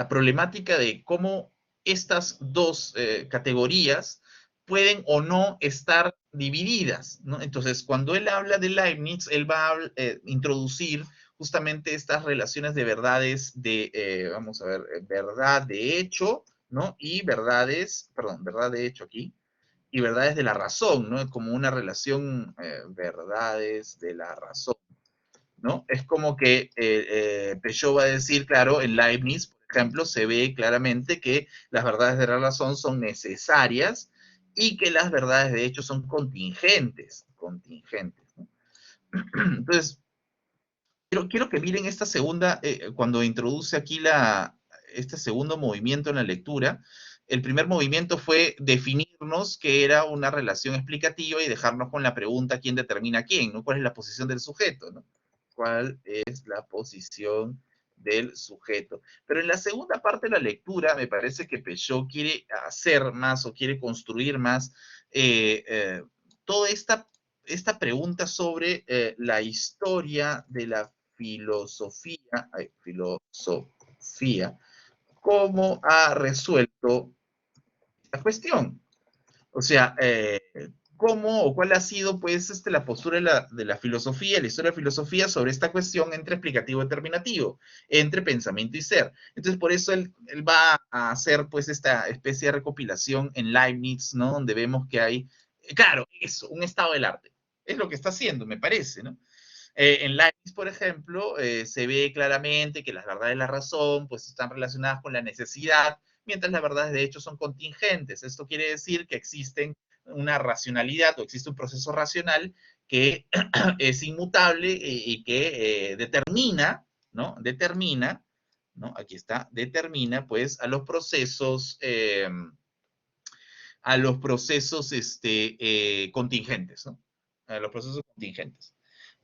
problemática de cómo estas dos categorías pueden o no estar divididas, ¿no? Entonces, cuando él habla de Leibniz, él va a introducir justamente estas relaciones de verdades vamos a ver, verdad de hecho, ¿no? Y verdades, perdón, verdad de hecho aquí, y verdades de la razón, ¿no? Como una relación verdades de la razón, ¿no? Es como que Peugeot va a decir, claro, en Leibniz, por ejemplo, se ve claramente que las verdades de la razón son necesarias y que las verdades de hecho son contingentes, ¿no? Entonces, quiero que miren esta segunda, cuando introduce aquí este segundo movimiento en la lectura. El primer movimiento fue definirnos qué era una relación explicativa y dejarnos con la pregunta quién determina quién, ¿no? ¿Cuál es la posición del sujeto, ¿no? ¿Cuál es la posición del sujeto? Pero en la segunda parte de la lectura me parece que Peugeot quiere hacer más o quiere construir más toda esta pregunta sobre la historia de la filosofía, cómo ha resuelto la cuestión. O sea, cómo o cuál ha sido, pues, la postura de la filosofía, la historia de la filosofía sobre esta cuestión entre explicativo y determinativo, entre pensamiento y ser. Entonces, por eso él va a hacer, pues, esta especie de recopilación en Leibniz, ¿no? Donde vemos que hay, claro, eso, un estado del arte. Es lo que está haciendo, me parece, ¿no? En Leibniz, por ejemplo, se ve claramente que las verdades de la razón pues, están relacionadas con la necesidad, mientras las verdades de hecho son contingentes. Esto quiere decir que existen una racionalidad o existe un proceso racional que es inmutable y que determina, ¿no? Determina, ¿no? Aquí está, determina pues a los procesos contingentes, ¿no? A los procesos contingentes.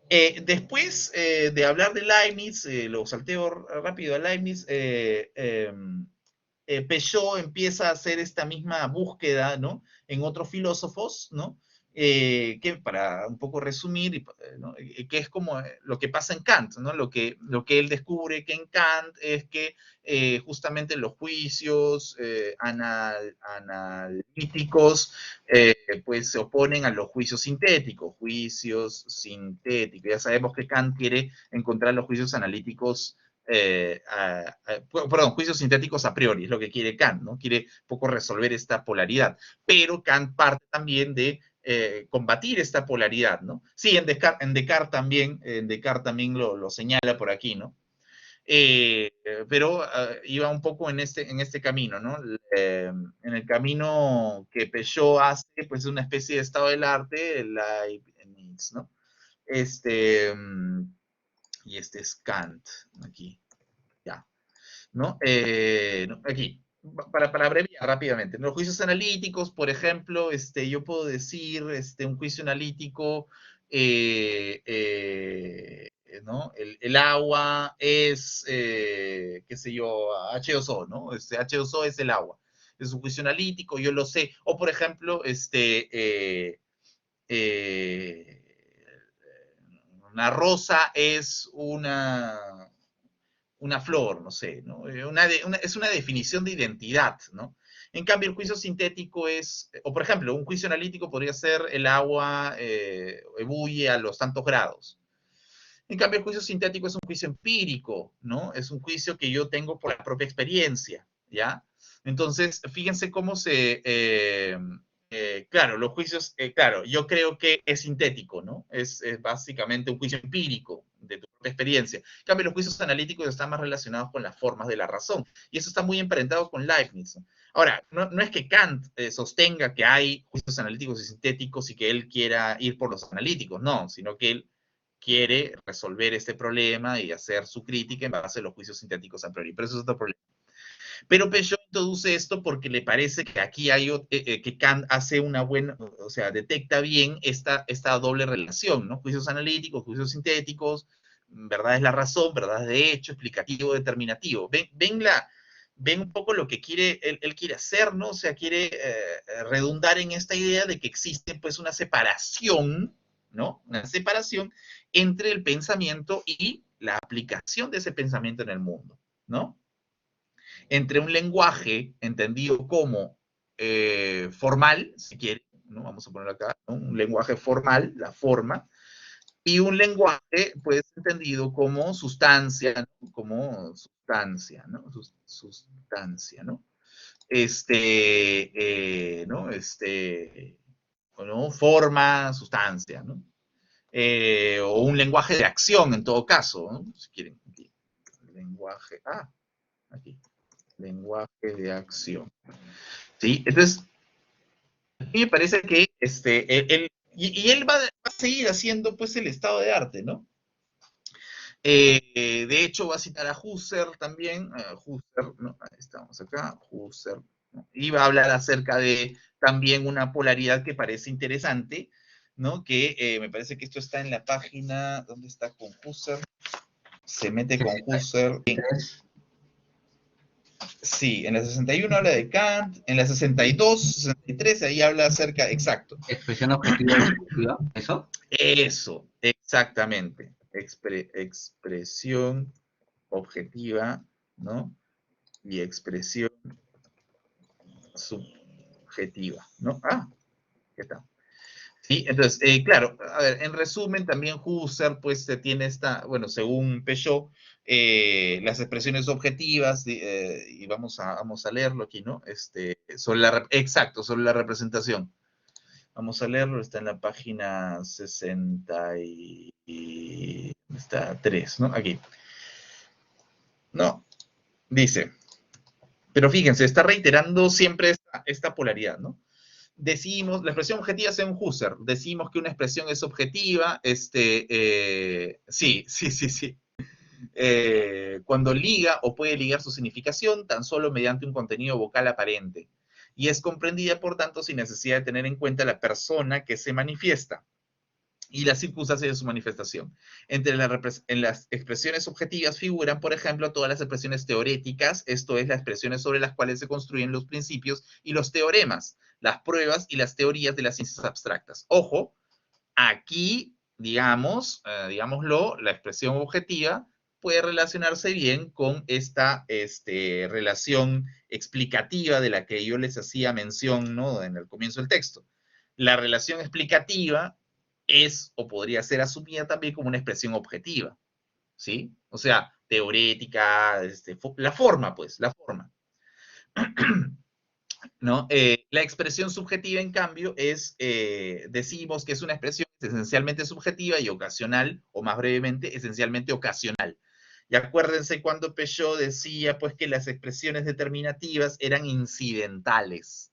Después de hablar de Leibniz, lo salteo rápido a Leibniz, Peugeot empieza a hacer esta misma búsqueda, ¿no? En otros filósofos, ¿no? Que para un poco resumir, ¿no? Que es como lo que pasa en Kant, ¿no? Lo que él descubre que en Kant es que justamente los juicios analíticos pues se oponen a los juicios sintéticos. Ya sabemos que Kant quiere encontrar los juicios analíticos perdón, juicios sintéticos a priori, es lo que quiere Kant, ¿no? Quiere un poco resolver esta polaridad, pero Kant parte también de combatir esta polaridad, ¿no? Sí, en Descartes también lo señala por aquí, ¿no? Pero iba un poco en este camino, ¿no? En el camino que Peugeot hace, pues es una especie de estado del arte, Leibniz, ¿no? Y este es Kant, aquí, ya, ¿no? No, aquí, para abreviar rápidamente, los juicios analíticos, por ejemplo, yo puedo decir, un juicio analítico, ¿no? El agua es, qué sé yo, H2O, ¿no? H2O es el agua. Es un juicio analítico, yo lo sé. O, por ejemplo, eh, una rosa es una flor, no sé, ¿no? Es una definición de identidad, ¿no? En cambio, el juicio sintético es, o por ejemplo, un juicio analítico podría ser el agua ebulle a los tantos grados. En cambio, el juicio sintético es un juicio empírico, ¿no? Es un juicio que yo tengo por la propia experiencia, ¿ya? Entonces, fíjense cómo claro, los juicios, claro, yo creo que es sintético, ¿no? Es básicamente un juicio empírico de tu propia experiencia. En cambio, los juicios analíticos están más relacionados con las formas de la razón. Y eso está muy emparentado con Leibniz, ¿no? Ahora, no es que Kant sostenga que hay juicios analíticos y sintéticos y que él quiera ir por los analíticos, no, sino que él quiere resolver este problema y hacer su crítica en base a los juicios sintéticos a priori. Pero eso es otro problema. Pero Peugeot introduce esto porque le parece que aquí hay, que Kant hace una buena, o sea, detecta bien esta doble relación, ¿no? Juicios analíticos, juicios sintéticos, verdad es la razón, verdad es de hecho, explicativo, determinativo. Ven un poco lo que quiere, él quiere hacer, ¿no? O sea, quiere redundar en esta idea de que existe pues una separación, ¿no? Una separación entre el pensamiento y la aplicación de ese pensamiento en el mundo, ¿no? Entre un lenguaje entendido como formal, si quiere, ¿no? Vamos a ponerlo acá, ¿no? Un lenguaje formal, la forma, y un lenguaje, pues, entendido como sustancia, ¿no? Como sustancia, ¿no? Sustancia, ¿no? ¿No? ¿no? Forma, sustancia, ¿no? O un lenguaje de acción, en todo caso, ¿no? Si quieren, aquí. Lenguaje, aquí. Lenguaje de acción. ¿Sí? Entonces, a mí me parece que él va a seguir haciendo pues el estado de arte, ¿no? De hecho, va a citar a Husserl también. Husserl, ¿no? Ahí estamos acá, Husserl, ¿no? Y va a hablar acerca de también una polaridad que parece interesante, ¿no? Que me parece que esto está en la página, ¿dónde está con Husserl? Se mete con Husserl. Sí, en la 61 habla de Kant, en la 62, 63, ahí habla acerca, exacto. Expresión objetiva y subjetiva, ¿eso? Eso, exactamente. Expresión objetiva, ¿no? Y expresión subjetiva, ¿no? Ah, ¿qué tal? Sí, entonces, claro, a ver, en resumen, también Husserl, pues, tiene esta, bueno, según Peugeot, las expresiones objetivas, y vamos a leerlo aquí, ¿no? Exacto, sobre la representación. Vamos a leerlo, está en la página 63, ¿no? Aquí. No, dice, pero fíjense, está reiterando siempre esta polaridad, ¿no? Decimos, la expresión objetiva según Husserl, decimos que una expresión es objetiva, sí. Cuando liga o puede ligar su significación tan solo mediante un contenido vocal aparente, y es comprendida, por tanto, sin necesidad de tener en cuenta la persona que se manifiesta y las circunstancias de su manifestación. En las expresiones objetivas figuran, por ejemplo, todas las expresiones teoréticas, esto es, las expresiones sobre las cuales se construyen los principios y los teoremas, las pruebas y las teorías de las ciencias abstractas. Ojo, aquí, digámoslo, la expresión objetiva puede relacionarse bien con esta relación explicativa de la que yo les hacía mención, ¿no? En el comienzo del texto. La relación explicativa es o podría ser asumida también como una expresión objetiva, ¿sí? O sea, teorética, la forma, pues, la forma. ¿No? La expresión subjetiva, en cambio, decimos que es una expresión esencialmente subjetiva y ocasional, o más brevemente, esencialmente ocasional. Y acuérdense cuando Peugeot decía, pues, que las expresiones determinativas eran incidentales.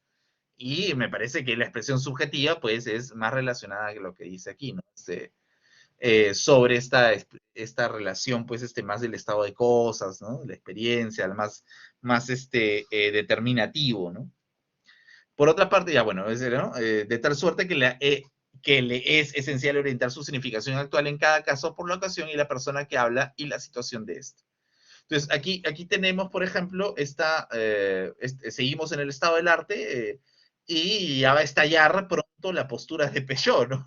Y me parece que la expresión subjetiva, pues, es más relacionada que lo que dice aquí, ¿no? Sobre esta relación, pues, más del estado de cosas, ¿no? La experiencia, más determinativo, ¿no? Por otra parte, ya bueno, ¿no? De tal suerte que le es esencial orientar su significación actual en cada caso por la ocasión y la persona que habla y la situación de esto. Entonces, aquí tenemos, por ejemplo, seguimos en el estado del arte y ya va a estallar pronto la postura de Peugeot, ¿no?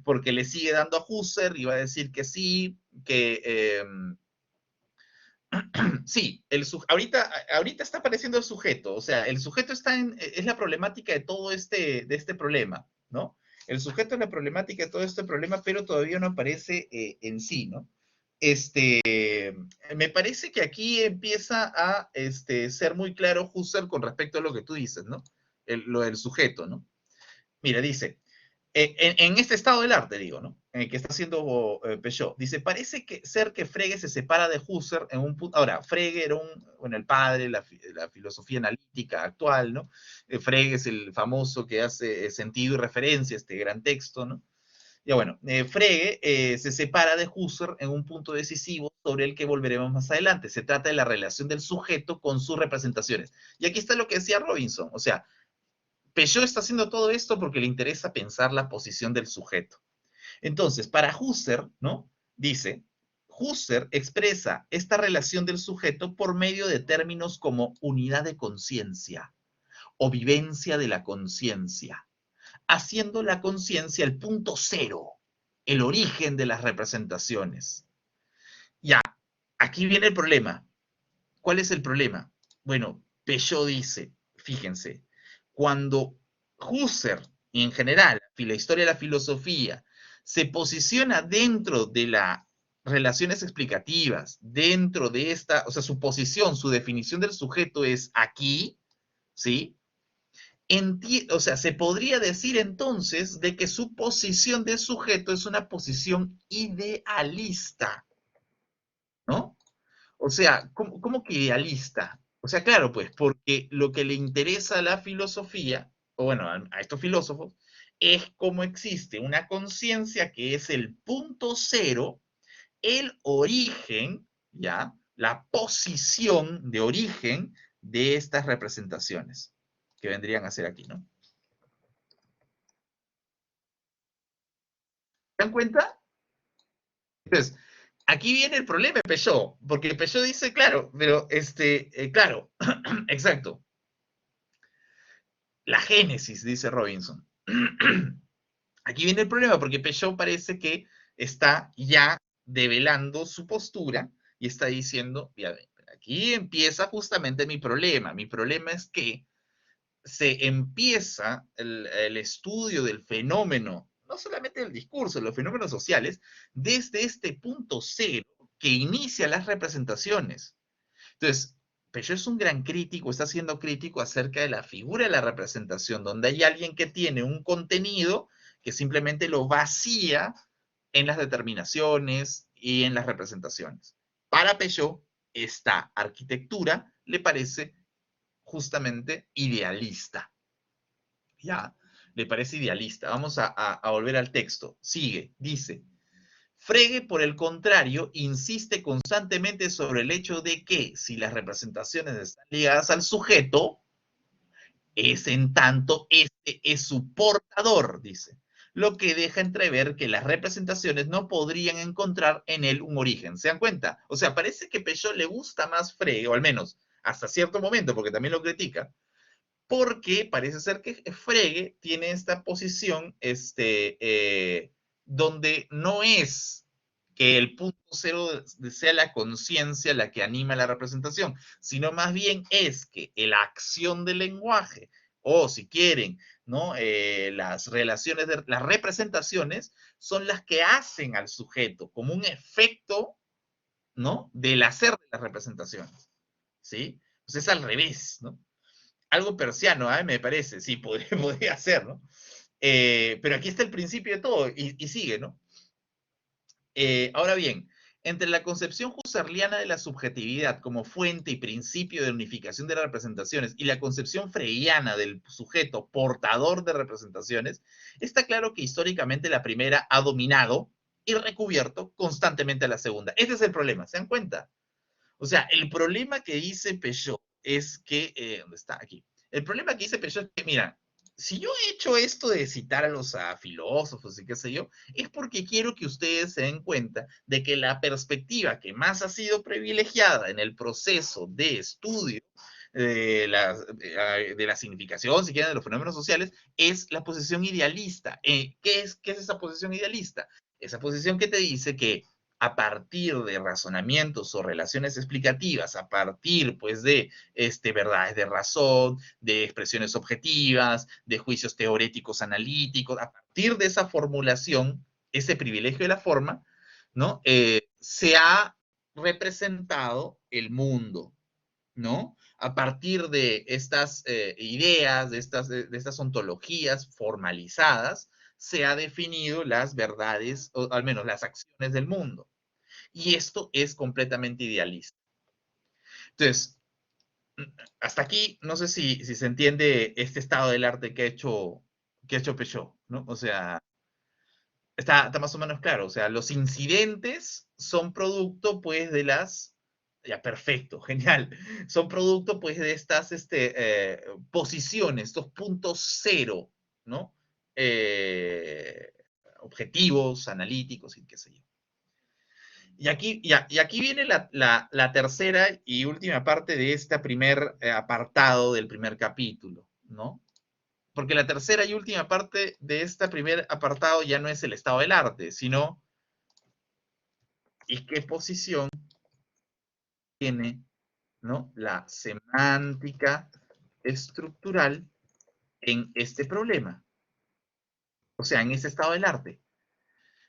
Porque le sigue dando a Husserl y va a decir que sí, que sí, ahorita está apareciendo el sujeto, o sea, el sujeto es la problemática de este problema, ¿no? El sujeto es la problemática de todo este problema, pero todavía no aparece en sí, ¿no? Me parece que aquí empieza a ser muy claro Husserl con respecto a lo que tú dices, ¿no? Lo del sujeto, ¿no? Mira, dice, en este estado del arte, digo, ¿no? En el que está haciendo Peugeot. Dice, parece ser que Frege se separa de Husserl en un punto. Ahora, Frege era el padre de la filosofía analítica actual, ¿no? Frege es el famoso que hace sentido y referencia a este gran texto, ¿no? Ya bueno, Frege se separa de Husserl en un punto decisivo sobre el que volveremos más adelante. Se trata de la relación del sujeto con sus representaciones. Y aquí está lo que decía Robinson, o sea, Peugeot está haciendo todo esto porque le interesa pensar la posición del sujeto. Entonces, para Husserl, ¿no? Dice, Husserl expresa esta relación del sujeto por medio de términos como unidad de conciencia o vivencia de la conciencia, haciendo la conciencia el punto cero, el origen de las representaciones. Ya, aquí viene el problema. ¿Cuál es el problema? Bueno, Peugeot dice, fíjense, cuando Husserl, y en general, la historia de la filosofía, se posiciona dentro de las relaciones explicativas, dentro de esta, o sea, su posición, su definición del sujeto es aquí, ¿sí? O sea, se podría decir entonces de que su posición de sujeto es una posición idealista, ¿no? O sea, ¿cómo que idealista? O sea, claro, pues, porque lo que le interesa a la filosofía, o bueno, a estos filósofos, es cómo existe una conciencia que es el punto cero el origen, ¿ya? La posición de origen de estas representaciones que vendrían a ser aquí, ¿no? ¿Se dan cuenta? Entonces, aquí viene el problema de Peugeot, porque Peugeot dice, claro, pero claro, exacto. La génesis, dice Robinson. Aquí viene el problema, porque Peugeot parece que está ya develando su postura y está diciendo, ya ven, aquí empieza justamente mi problema. Mi problema es que se empieza el estudio del fenómeno, no solamente del discurso, los fenómenos sociales, desde este punto cero que inicia las representaciones. Entonces, Peugeot es un gran crítico, está siendo crítico acerca de la figura de la representación, donde hay alguien que tiene un contenido que simplemente lo vacía en las determinaciones y en las representaciones. Para Peugeot, esta arquitectura le parece justamente idealista. ¿Ya? Le parece idealista. Vamos a volver al texto. Sigue, dice. Frege, por el contrario, insiste constantemente sobre el hecho de que si las representaciones están ligadas al sujeto, es en tanto este es su portador, dice, lo que deja entrever que las representaciones no podrían encontrar en él un origen. ¿Se dan cuenta? O sea, parece que Peugeot le gusta más Frege, o al menos hasta cierto momento, porque también lo critica, porque parece ser que Frege tiene esta posición donde no es que el punto cero sea la conciencia la que anima la representación, sino más bien es que la acción del lenguaje, o si quieren, ¿no? Las relaciones, las representaciones son las que hacen al sujeto como un efecto, ¿no? Del hacer de las representaciones, ¿sí? Pues es al revés, ¿no? Algo persiano, ¿eh? Me parece, sí, podría, podría ser, ¿no? Pero aquí está el principio de todo y sigue, ¿no? Ahora bien, entre la concepción husserliana de la subjetividad como fuente y principio de unificación de las representaciones y la concepción freudiana del sujeto portador de representaciones, está claro que históricamente la primera ha dominado y recubierto constantemente a la segunda. Este es el problema, ¿se dan cuenta? O sea, el problema que dice Peugeot es que, ¿dónde está? Aquí. El problema que dice Peugeot es que, mira, si yo he hecho esto de citar a los filósofos y qué sé yo, es porque quiero que ustedes se den cuenta de que la perspectiva que más ha sido privilegiada en el proceso de estudio de la significación, si quieren, de los fenómenos sociales, es la posición idealista. ¿Qué es esa posición idealista? Esa posición que te dice que a partir de razonamientos o relaciones explicativas, a partir pues de verdades de razón, de expresiones objetivas, de juicios teoréticos analíticos, a partir de esa formulación, ese privilegio de la forma, ¿no? Se ha representado el mundo, ¿no? A partir de estas ideas, de estas ontologías formalizadas, se ha definido las verdades, o al menos las acciones del mundo. Y esto es completamente idealista. Entonces, hasta aquí, no sé si se entiende este estado del arte que ha hecho Peugeot, ¿no? O sea, está más o menos claro. O sea, los incidentes son producto, pues, de las... Ya, perfecto, genial. Son producto, pues, de estas posiciones, estos puntos cero, ¿no? Eh, objetivos, analíticos y qué sé yo. Y aquí viene la tercera y última parte de este primer apartado del primer capítulo, ¿no? Porque la tercera y última parte de este primer apartado ya no es el estado del arte, sino ¿y qué posición tiene, ¿no? La semántica estructural en este problema? O sea, en ese estado del arte.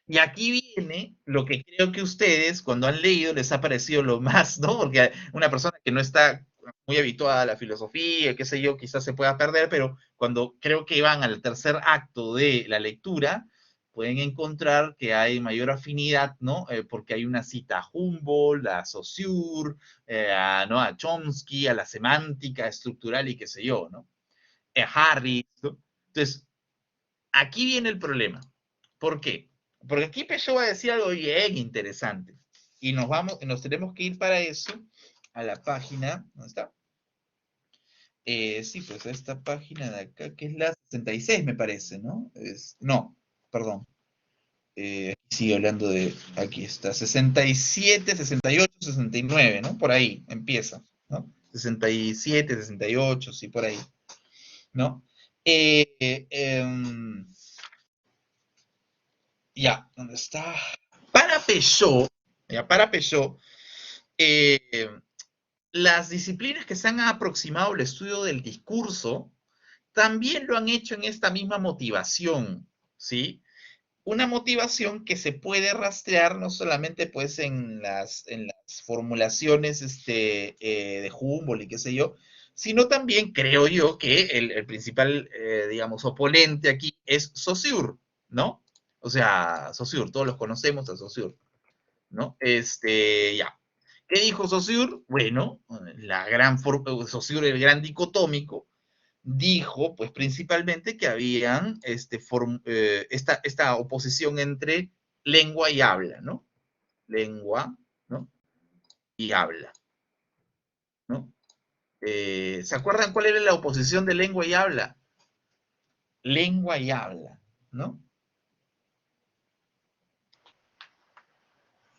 Y aquí viene lo que creo que ustedes, cuando han leído, les ha parecido lo más, ¿no? Porque una persona que no está muy habituada a la filosofía, qué sé yo, quizás se pueda perder, pero cuando creo que van al tercer acto de la lectura, pueden encontrar que hay mayor afinidad, ¿no? Porque hay una cita a Humboldt, a Saussure, ¿no? A Chomsky, a la semántica estructural y qué sé yo, ¿no? A Harris, ¿no? Entonces, aquí viene el problema. ¿Por qué? Porque aquí Peugeot va a decir algo bien interesante. Y nos tenemos que ir para eso a la página, ¿dónde está? Sí, pues a esta página de acá, que es la 66, me parece, ¿no? No, perdón. Aquí sigue hablando de, aquí está, 67, 68, 69, ¿no? Por ahí empieza, ¿no? 67, 68, sí, por ahí, ¿no? Ya, ¿dónde está? Para Peugeot, ya, para Peugeot, eh, las disciplinas que se han aproximado al estudio del discurso también lo han hecho en esta misma motivación, ¿sí? Una motivación que se puede rastrear no solamente pues en las formulaciones de Humboldt y qué sé yo, sino también creo yo que el principal, digamos, oponente aquí es Saussure, ¿no? O sea, Saussure, todos los conocemos a Saussure, ¿no? Ya. ¿Qué dijo Saussure? Bueno, Saussure, el gran dicotómico, dijo, pues principalmente que habían esta oposición entre lengua y habla, ¿no? Lengua, ¿no? Y habla, ¿no? ¿Se acuerdan cuál era la oposición de lengua y habla? Lengua y habla, ¿no?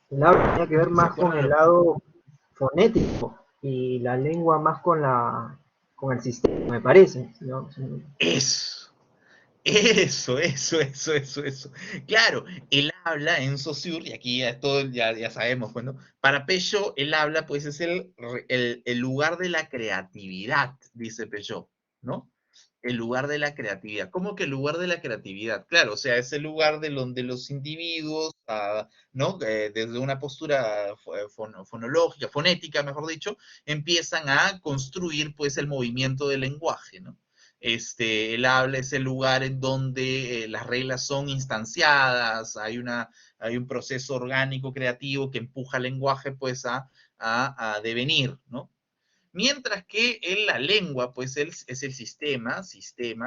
El habla tenía que ver ¿Se más con acuerdan? el lado fonético y la lengua más con el sistema, me parece, ¿no? Eso, eso. Claro, el habla en Saussure, y aquí ya sabemos, bueno, para Peugeot el habla pues es el lugar de la creatividad, dice Peugeot, ¿no? El lugar de la creatividad. ¿Cómo que el lugar de la creatividad? Claro, o sea, es el lugar de donde los individuos, ¿no? Desde una postura fonológica, fonética, mejor dicho, empiezan a construir pues el movimiento del lenguaje, ¿no? El habla es el lugar en donde las reglas son instanciadas, hay un proceso orgánico creativo que empuja al lenguaje pues a devenir, ¿no? Mientras que en la lengua, pues es el sistema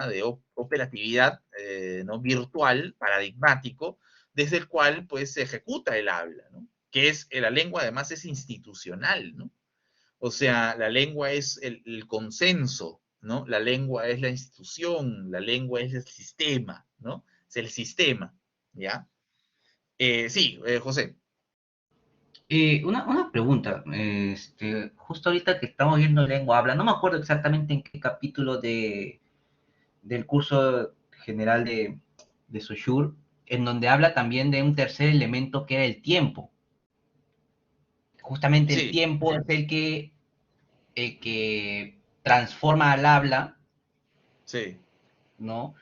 de operatividad ¿no? virtual, paradigmático, desde el cual pues se ejecuta el habla, ¿no? Que es, la lengua además es institucional, ¿no? O sea, la lengua es el consenso, ¿no? La lengua es la institución, la lengua es el sistema, ¿no? Es el sistema, ¿ya? Sí, José. Una pregunta, justo ahorita que estamos viendo lengua habla, no me acuerdo exactamente en qué capítulo del curso general de Saussure, en donde habla también de un tercer elemento que era el tiempo. Justamente el Sí, tiempo es el que transforma al habla, sí. ¿no?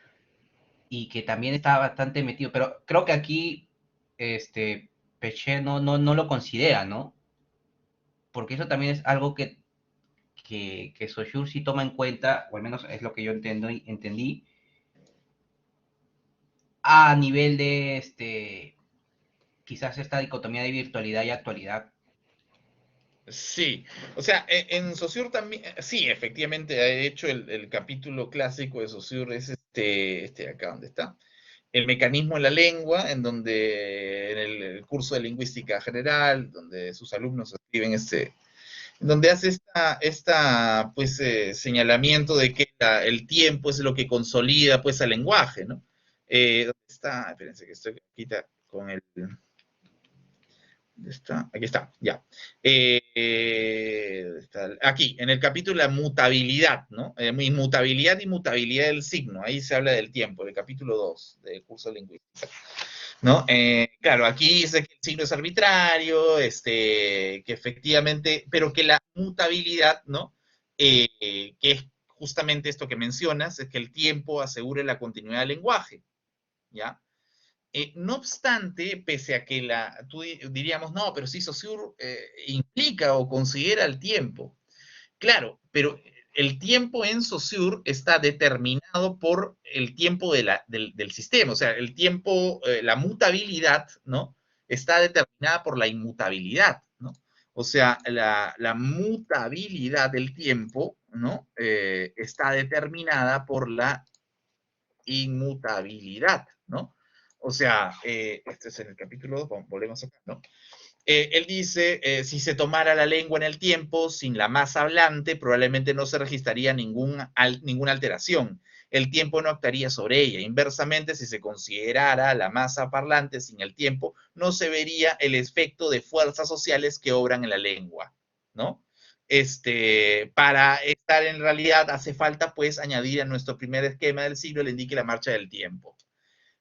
Y que también está bastante metido, pero creo que aquí Peche no lo considera, ¿no? Porque eso también es algo que Saussure sí toma en cuenta, o al menos es lo que yo entendí, a nivel de quizás esta dicotomía de virtualidad y actualidad. Sí, o sea, en Saussure también, sí, efectivamente, de hecho, el capítulo clásico de Saussure es acá donde está, el mecanismo de la lengua, en donde en el curso de lingüística general, donde sus alumnos escriben donde hace pues, señalamiento de que el tiempo es lo que consolida, pues, al lenguaje, ¿no? ¿Dónde está? Espérense que estoy aquí con el... Está, aquí está, ya. Aquí, en el capítulo de la mutabilidad, ¿no? Inmutabilidad y mutabilidad del signo, ahí se habla del tiempo, del capítulo 2 del curso de lingüística, ¿no? Claro, aquí dice que el signo es arbitrario, que efectivamente, pero que la mutabilidad, ¿no? Que es justamente esto que mencionas, es que el tiempo asegure la continuidad del lenguaje, ¿ya? No obstante, pese a que tú diríamos, no, pero sí, Saussure implica o considera el tiempo. Claro, pero el tiempo en Saussure está determinado por el tiempo del sistema, o sea, el tiempo, la mutabilidad, ¿no? Está determinada por la inmutabilidad, ¿no? O sea, la mutabilidad del tiempo, ¿no? Está determinada por la inmutabilidad, ¿no? O sea, este es en el capítulo 2, volvemos acá, ¿no? Él dice, si se tomara la lengua en el tiempo, sin la masa hablante, probablemente no se registraría ninguna alteración. El tiempo no actuaría sobre ella. Inversamente, si se considerara la masa parlante sin el tiempo, no se vería el efecto de fuerzas sociales que obran en la lengua, ¿no? Para estar en realidad hace falta, pues, añadir a nuestro primer esquema del siglo, le indique la marcha del tiempo.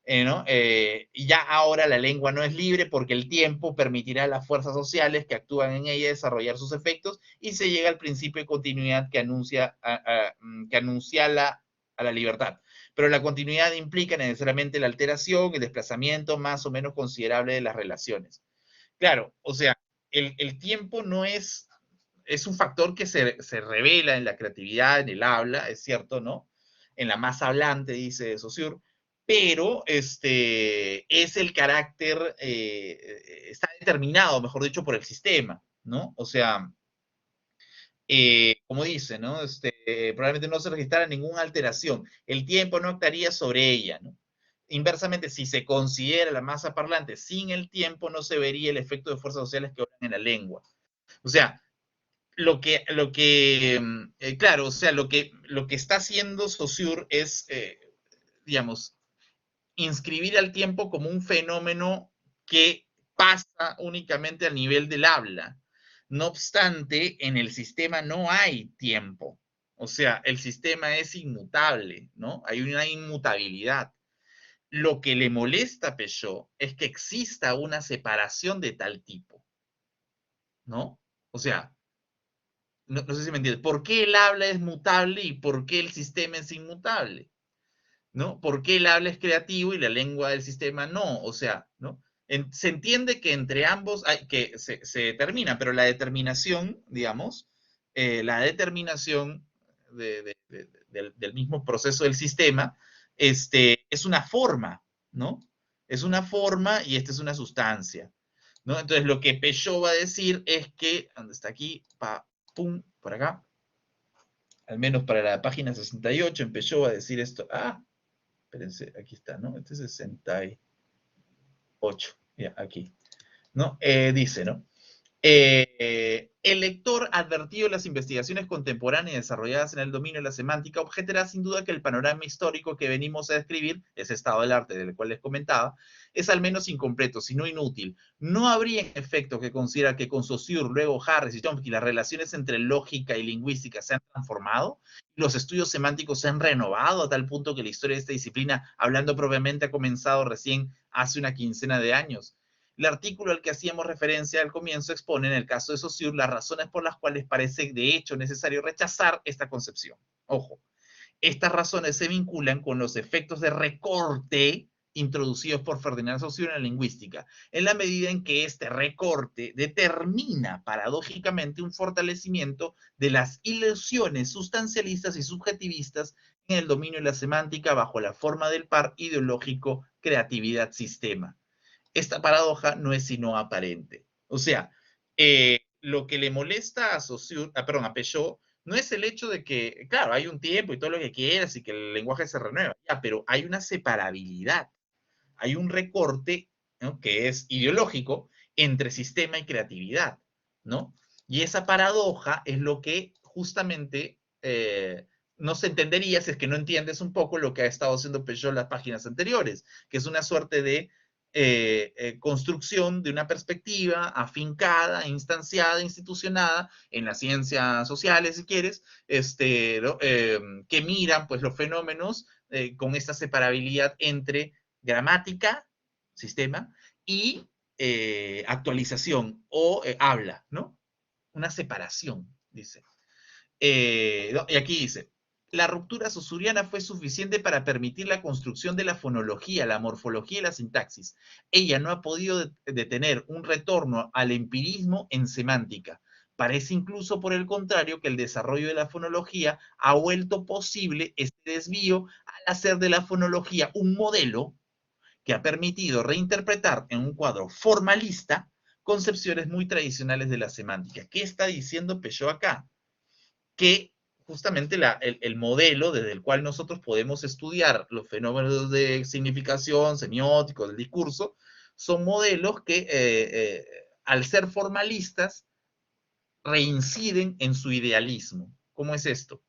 ¿No? Y ya ahora la lengua no es libre porque el tiempo permitirá a las fuerzas sociales que actúan en ella desarrollar sus efectos y se llega al principio de continuidad que anuncia a la libertad. Pero la continuidad implica necesariamente la alteración, el desplazamiento más o menos considerable de las relaciones. Claro, o sea, el tiempo no es un factor que se revela en la creatividad, en el habla, es cierto, ¿no? En la masa hablante, dice Saussure, pero es el carácter, está determinado, mejor dicho, por el sistema, ¿no? O sea, como dice, ¿no? Probablemente no se registrara ninguna alteración. El tiempo no actuaría sobre ella, ¿no? Inversamente, si se considera la masa parlante sin el tiempo, no se vería el efecto de fuerzas sociales que obran en la lengua. O sea, claro, o sea, lo que está haciendo Saussure es, digamos, inscribir al tiempo como un fenómeno que pasa únicamente a nivel del habla. No obstante, en el sistema no hay tiempo. O sea, el sistema es inmutable, ¿no? Hay una inmutabilidad. Lo que le molesta a Peugeot es que exista una separación de tal tipo, ¿no? O sea, no sé si me entiendes. ¿Por qué el habla es mutable y por qué el sistema es inmutable? ¿No? ¿Por qué el habla es creativo y la lengua del sistema no? O sea, ¿no? Se entiende que entre ambos que se determina, pero la determinación, digamos, la determinación del mismo proceso del sistema, es una forma, ¿no? Es una forma y esta es una sustancia, ¿no? Entonces, lo que Peugeot va a decir es que, ¿dónde está aquí? Pum, por acá. Al menos para la página 68 empezó a decir esto. Espérense, aquí está, ¿no? Este es 68. Ya, aquí. ¿No? Dice, ¿no? El lector, advertido de las investigaciones contemporáneas desarrolladas en el dominio de la semántica, objetará sin duda que el panorama histórico que venimos a describir, ese estado del arte del cual les comentaba, es al menos incompleto, sino inútil. No habría en efecto que considerar que con Saussure, luego Harris y Chomsky, las relaciones entre lógica y lingüística se han transformado, los estudios semánticos se han renovado a tal punto que la historia de esta disciplina, hablando propiamente, ha comenzado recién hace una quincena de años. El artículo al que hacíamos referencia al comienzo expone, en el caso de Saussure, las razones por las cuales parece de hecho necesario rechazar esta concepción. Ojo, estas razones se vinculan con los efectos de recorte introducidos por Ferdinand Saussure en la lingüística, en la medida en que este recorte determina paradójicamente un fortalecimiento de las ilusiones sustancialistas y subjetivistas en el dominio de la semántica bajo la forma del par ideológico creatividad-sistema. Esta paradoja no es sino aparente. O sea, lo que le molesta a Saussure, a Peugeot, no es el hecho de que, claro, hay un tiempo y todo lo que quieras y que el lenguaje se renueva, ya, pero hay una separabilidad, hay un recorte, ¿no?, que es ideológico entre sistema y creatividad, ¿no? Y esa paradoja es lo que justamente no se entendería si es que no entiendes un poco lo que ha estado haciendo Peugeot en las páginas anteriores, que es una suerte de construcción de una perspectiva afincada, instanciada, institucionada en las ciencias sociales, si quieres, que miran pues, los fenómenos con esta separabilidad entre gramática, sistema, y actualización o habla, ¿no? Una separación, dice. No, y aquí dice, la ruptura saussuriana fue suficiente para permitir la construcción de la fonología, la morfología y la sintaxis. Ella no ha podido detener un retorno al empirismo en semántica. Parece incluso, por el contrario, que el desarrollo de la fonología ha vuelto posible este desvío al hacer de la fonología un modelo que ha permitido reinterpretar en un cuadro formalista concepciones muy tradicionales de la semántica. ¿Qué está diciendo Peugeot acá? Que justamente el modelo desde el cual nosotros podemos estudiar los fenómenos de significación, semióticos, del discurso, son modelos que, al ser formalistas, reinciden en su idealismo. ¿Cómo es esto?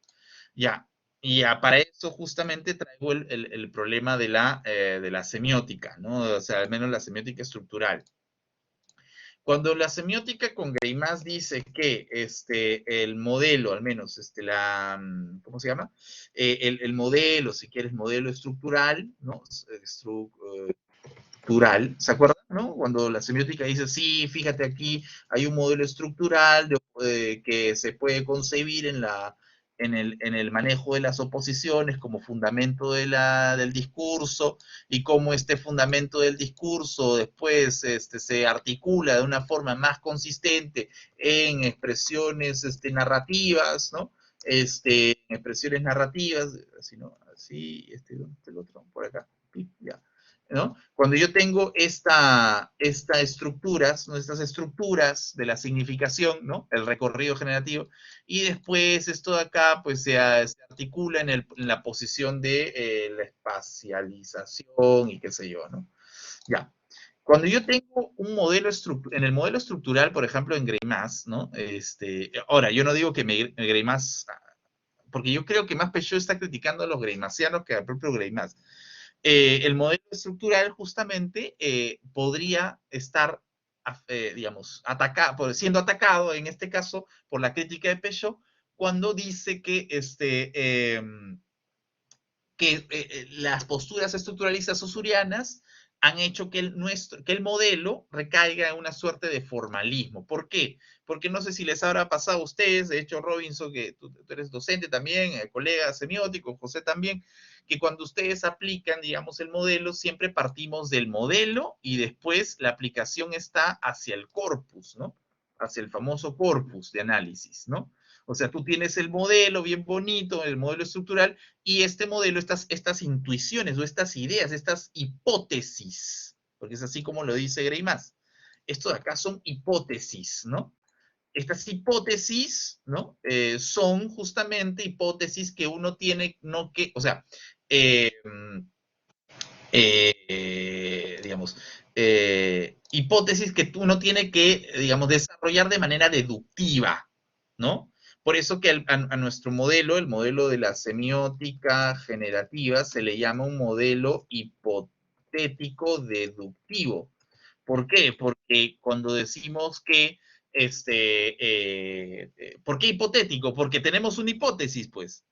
Ya, y para eso justamente traigo el problema de la semiótica, ¿no? O sea, al menos la semiótica estructural. Cuando la semiótica con Greimas dice que el modelo, al menos, ¿cómo se llama? El modelo, si quieres, modelo estructural, ¿no? Estructural, ¿se acuerdan? ¿No? Cuando la semiótica dice, sí, fíjate aquí, hay un modelo estructural que se puede concebir en el manejo de las oposiciones como fundamento del discurso, y cómo este fundamento del discurso después se articula de una forma más consistente en expresiones narrativas, ¿no? Expresiones narrativas, así, ¿no? Así, ¿dónde está el otro? Por acá, ya. ¿No? Cuando yo tengo estas estructuras, ¿no? Estas estructuras de la significación, ¿no? El recorrido generativo, y después esto de acá pues se articula en la posición de la espacialización y qué sé yo, ¿no? Ya. Cuando yo tengo un modelo en el modelo estructural, por ejemplo, en Greimas, ¿no? Ahora, yo no digo que Greimas, porque yo creo que más Peugeot está criticando a los greimasianos que al propio Greimas. El modelo estructural justamente podría estar, digamos, siendo atacado, en este caso, por la crítica de Peugeot, cuando dice que las posturas estructuralistas usurianas han hecho que el modelo recaiga en una suerte de formalismo. ¿Por qué? Porque no sé si les habrá pasado a ustedes, de hecho, Robinson, que tú eres docente también, colega semiótico, José también, que cuando ustedes aplican, digamos, el modelo, siempre partimos del modelo y después la aplicación está hacia el corpus, ¿no? Hacia el famoso corpus de análisis, ¿no? O sea, tú tienes el modelo bien bonito, el modelo estructural, y este modelo, estas intuiciones o estas ideas, estas hipótesis, porque es así como lo dice Greimas. Esto de acá son hipótesis, ¿no? Estas hipótesis, ¿no? Son justamente hipótesis que uno tiene, no que, o sea, eh, digamos, hipótesis que uno tiene que, digamos, desarrollar de manera deductiva, ¿no? Por eso que a nuestro modelo, el modelo de la semiótica generativa, se le llama un modelo hipotético deductivo. ¿Por qué? Porque cuando decimos que, ¿por qué hipotético? Porque tenemos una hipótesis, pues,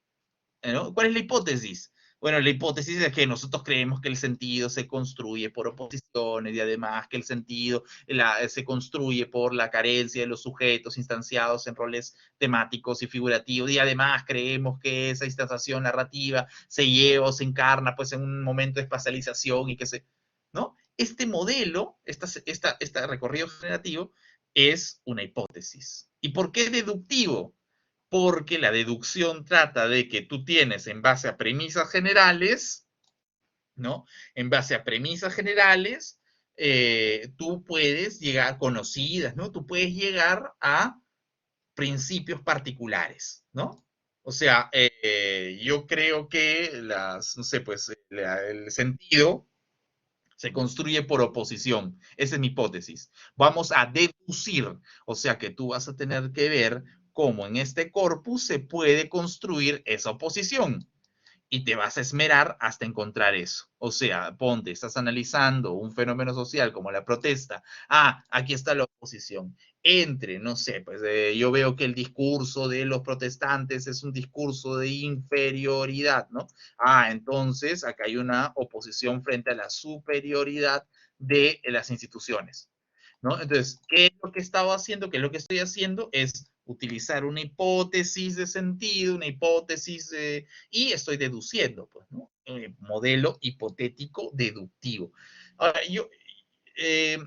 ¿no? ¿Cuál es la hipótesis? Bueno, la hipótesis es que nosotros creemos que el sentido se construye por oposiciones y además que el sentido se construye por la carencia de los sujetos instanciados en roles temáticos y figurativos, y además creemos que esa instanciación narrativa se lleva o se encarna pues en un momento de espacialización y que se, ¿no? Este modelo, este recorrido generativo es una hipótesis. ¿Y por qué deductivo? Porque la deducción trata de que tú tienes en base a premisas generales, ¿no? En base a premisas generales, tú puedes llegar, conocidas, ¿no? Tú puedes llegar a principios particulares, ¿no? O sea, yo creo que no sé, pues el sentido se construye por oposición. Esa es mi hipótesis. Vamos a deducir, o sea que tú vas a tener que ver cómo en este corpus se puede construir esa oposición y te vas a esmerar hasta encontrar eso. O sea, ponte, estás analizando un fenómeno social como la protesta. Ah, aquí está la oposición. No sé, pues yo veo que el discurso de los protestantes es un discurso de inferioridad, ¿no? Ah, entonces acá hay una oposición frente a la superioridad de las instituciones, ¿no? Entonces, ¿qué es lo que he estado haciendo? ¿Qué es lo que estoy haciendo? Es utilizar una hipótesis de sentido, una hipótesis y estoy deduciendo, pues, ¿no? Modelo hipotético deductivo. Ahora, eh,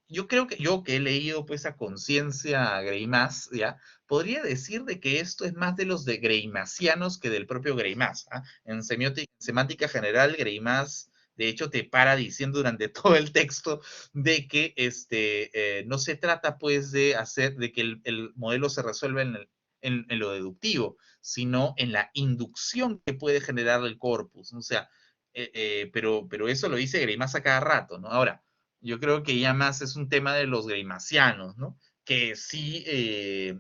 yo creo que yo que he leído pues a conciencia Greimas, ¿ya? Podría decir de que esto es más de los de Greimasianos que del propio Greimas. ¿Ah? En semántica general, Greimas, de hecho, te para diciendo durante todo el texto de que no se trata pues de que el modelo se resuelva en lo deductivo, sino en la inducción que puede generar el corpus. O sea, pero eso lo dice Greimas a cada rato, ¿no? Ahora, yo creo que ya más es un tema de los greimasianos, ¿no? Que sí,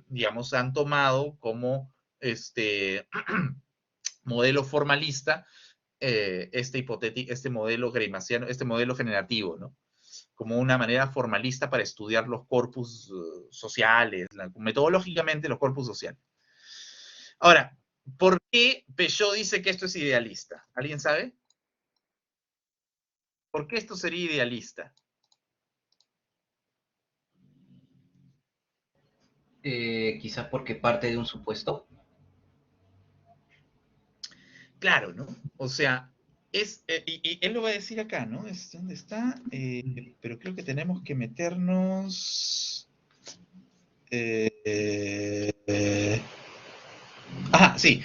digamos, han tomado como modelo formalista este modelo greimasiano, este modelo generativo, ¿no? Como una manera formalista para estudiar los corpus sociales, metodológicamente los corpus sociales. Ahora, ¿por qué Peugeot dice que esto es idealista? ¿Alguien sabe? ¿Por qué esto sería idealista? Quizás porque parte de un supuesto. Claro, ¿no? O sea, y él lo va a decir acá, ¿no? ¿Dónde está? Pero creo que tenemos que meternos... Sí.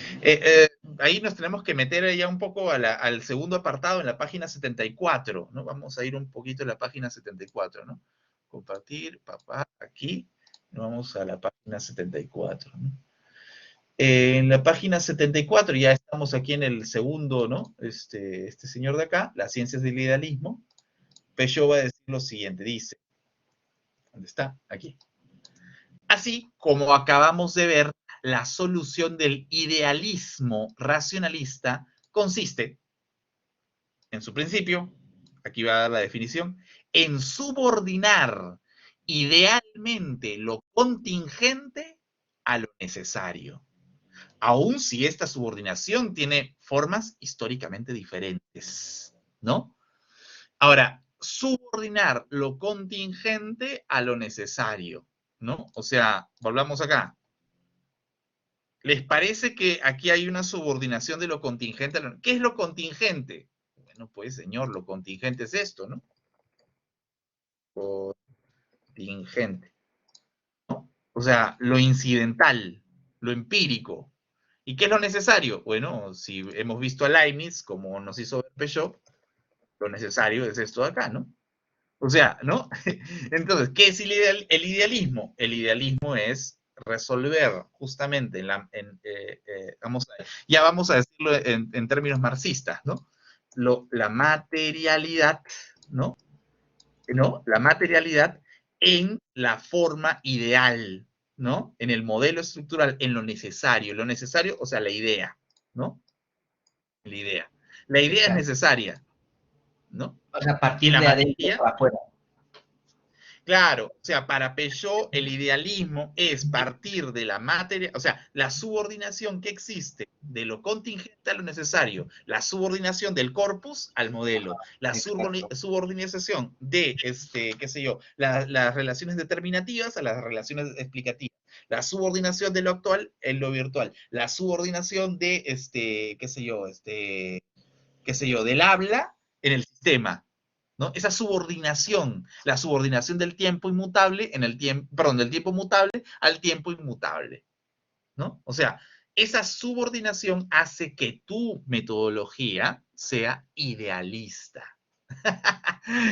Ahí nos tenemos que meter ya un poco al segundo apartado en la página 74, ¿no? Vamos a ir un poquito a la página 74, ¿no? Compartir, papá, aquí. Vamos a la página 74, ¿no? En la página 74, ya estamos aquí en el segundo, ¿no? Este señor de acá, las ciencias del idealismo. Peugeot va a decir lo siguiente, dice, ¿dónde está? Aquí. Así como acabamos de ver, la solución del idealismo racionalista consiste, en su principio, aquí va a dar la definición, en subordinar idealmente lo contingente a lo necesario, aun si esta subordinación tiene formas históricamente diferentes, ¿no? Ahora, subordinar lo contingente a lo necesario, ¿no? O sea, volvamos acá. ¿Les parece que aquí hay una subordinación de lo contingente? ¿Qué es lo contingente? Bueno, pues, señor, lo contingente es esto, ¿no? Contingente, ¿no? O sea, lo incidental, lo empírico. ¿Y qué es lo necesario? Bueno, si hemos visto a Leibniz, como nos hizo ver Peugeot, lo necesario es esto de acá, ¿no? O sea, ¿no? Entonces, ¿qué es el idealismo? El idealismo es resolver justamente ya vamos a decirlo en términos marxistas, ¿no? La materialidad, ¿no? La materialidad en la forma ideal, ¿no? En el modelo estructural, en lo necesario, o sea, la idea, ¿no? La idea. La idea es Exacto. necesaria, ¿no? O sea, Y partir la de adentro materia, para afuera. claro, o sea, para Peugeot el idealismo es partir de la materia, o sea, la subordinación que existe de lo contingente a lo necesario, la subordinación del corpus al modelo, la Exacto. subordinación de, qué sé yo, las relaciones determinativas a las relaciones explicativas, la subordinación de lo actual en lo virtual, la subordinación de, qué sé yo, del habla en el sistema, ¿no? Esa subordinación, la subordinación del tiempo inmutable en el tiempo, perdón, del tiempo mutable al tiempo inmutable, ¿no? O sea, esa subordinación hace que tu metodología sea idealista.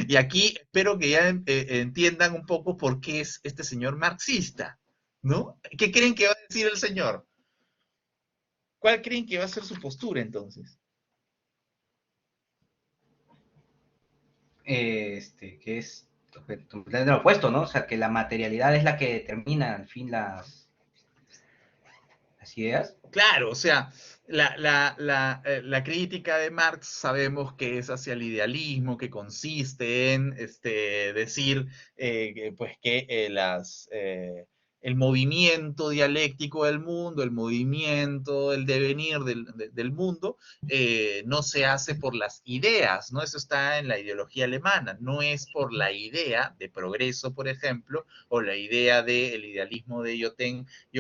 Y aquí espero que ya entiendan un poco por qué es este señor marxista, ¿no? ¿Qué creen que va a decir el señor? ¿Cuál creen que va a ser su postura entonces? Que es completamente lo opuesto, ¿no? O sea, que la materialidad es la que determina al fin las ideas. Claro, o sea, la crítica de Marx sabemos que es hacia el idealismo, que consiste en decir pues que el movimiento dialéctico del mundo, el movimiento, el devenir del mundo, no se hace por las ideas, ¿no? Eso está en la ideología alemana, no es por la idea de progreso, por ejemplo, o la idea del idealismo de yo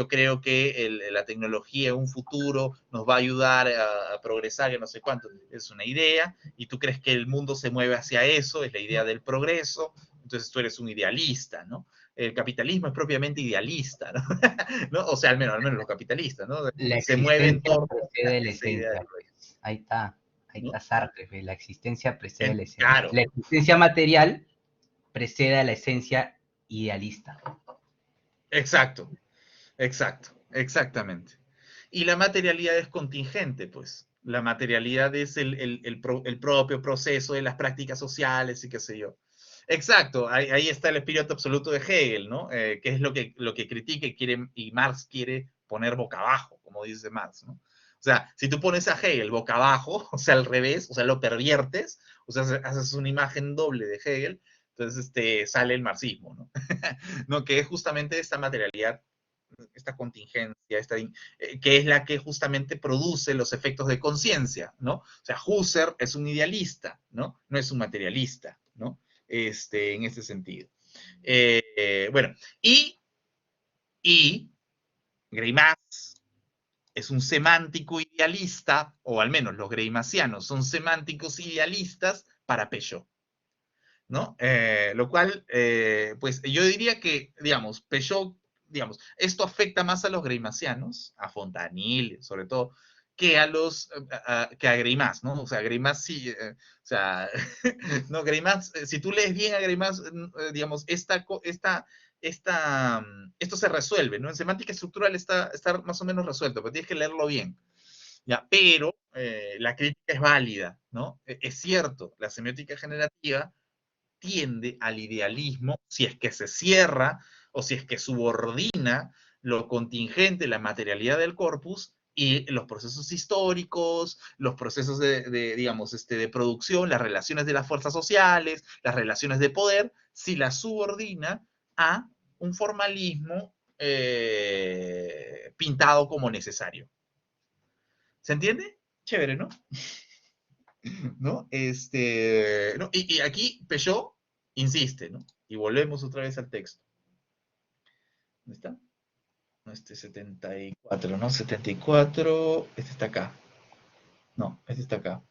creo que la tecnología en un futuro nos va a ayudar a progresar, y no sé cuánto. Es una idea, y tú crees que el mundo se mueve hacia eso, es la idea del progreso, entonces tú eres un idealista, ¿no? El capitalismo es propiamente idealista, ¿no? ¿No? O sea, al menos los capitalistas, ¿no? La Se mueve en existencia torno a precede la esa idea del esencia, pues. Ahí ¿no? está Sartre, pues. La existencia precede la esencia. Claro, La existencia material precede a la esencia idealista. exacto, exacto. Exactamente. Y la materialidad es contingente, pues. La materialidad es el propio proceso de las prácticas sociales y qué sé yo. Exacto, ahí está el espíritu absoluto de Hegel, ¿no? Que es lo que critica y, y Marx quiere poner boca abajo, como dice Marx, ¿no? O sea, si tú pones a Hegel boca abajo, o sea, al revés, o sea, lo perviertes, o sea, haces una imagen doble de Hegel, entonces sale el marxismo, ¿no? ¿No? Que es justamente esta materialidad, esta contingencia, que es la que justamente produce los efectos de conciencia, ¿no? O sea, Husserl es un idealista, ¿no? No es un materialista, ¿no? En este sentido. Bueno, y Greimas es un semántico idealista, o al menos los greimasianos son semánticos idealistas para Peugeot, ¿no? Lo cual, pues yo diría que, digamos, Peugeot, digamos, esto afecta más a los greimasianos, a Fontanil, sobre todo, que a que a Greimas, ¿no? O sea, Greimas sí, o sea, no, Greimas, si tú lees bien a Greimas, digamos, esto se resuelve, ¿no? En semántica estructural está más o menos resuelto, pero tienes que leerlo bien. ¿Ya? Pero la crítica es válida, ¿no? Es cierto, la semiótica generativa tiende al idealismo si es que se cierra o si es que subordina lo contingente, la materialidad del corpus y los procesos históricos, los procesos digamos, de producción, las relaciones de las fuerzas sociales, las relaciones de poder, si las subordina a un formalismo pintado como necesario. ¿Se entiende? Chévere, ¿no? ¿No? No, y aquí Peugeot insiste, ¿no? Y volvemos otra vez al texto. ¿Dónde está? No, 74, ¿no? 74, este está acá. No, este está acá.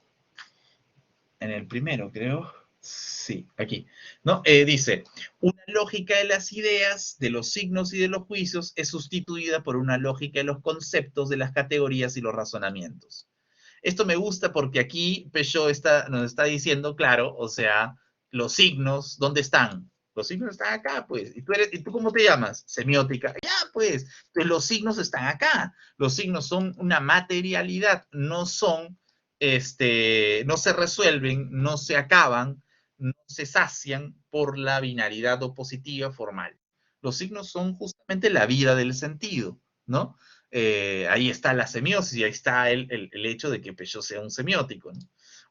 En el primero, creo. Sí, aquí. ¿No? Dice, una lógica de las ideas, de los signos y de los juicios es sustituida por una lógica de los conceptos, de las categorías y los razonamientos. Esto me gusta porque aquí Peugeot nos está diciendo, claro, o sea, los signos, ¿dónde están? Los signos están acá, pues. ¿Y tú cómo te llamas? Semiótica. Ya, pues. Entonces los signos están acá. Los signos son una materialidad, no son, no se resuelven, no se acaban, no se sacian por la binaridad opositiva formal. Los signos son justamente la vida del sentido, ¿no? Ahí está la semiosis y ahí está el hecho de que Peugeot sea un semiótico, ¿no?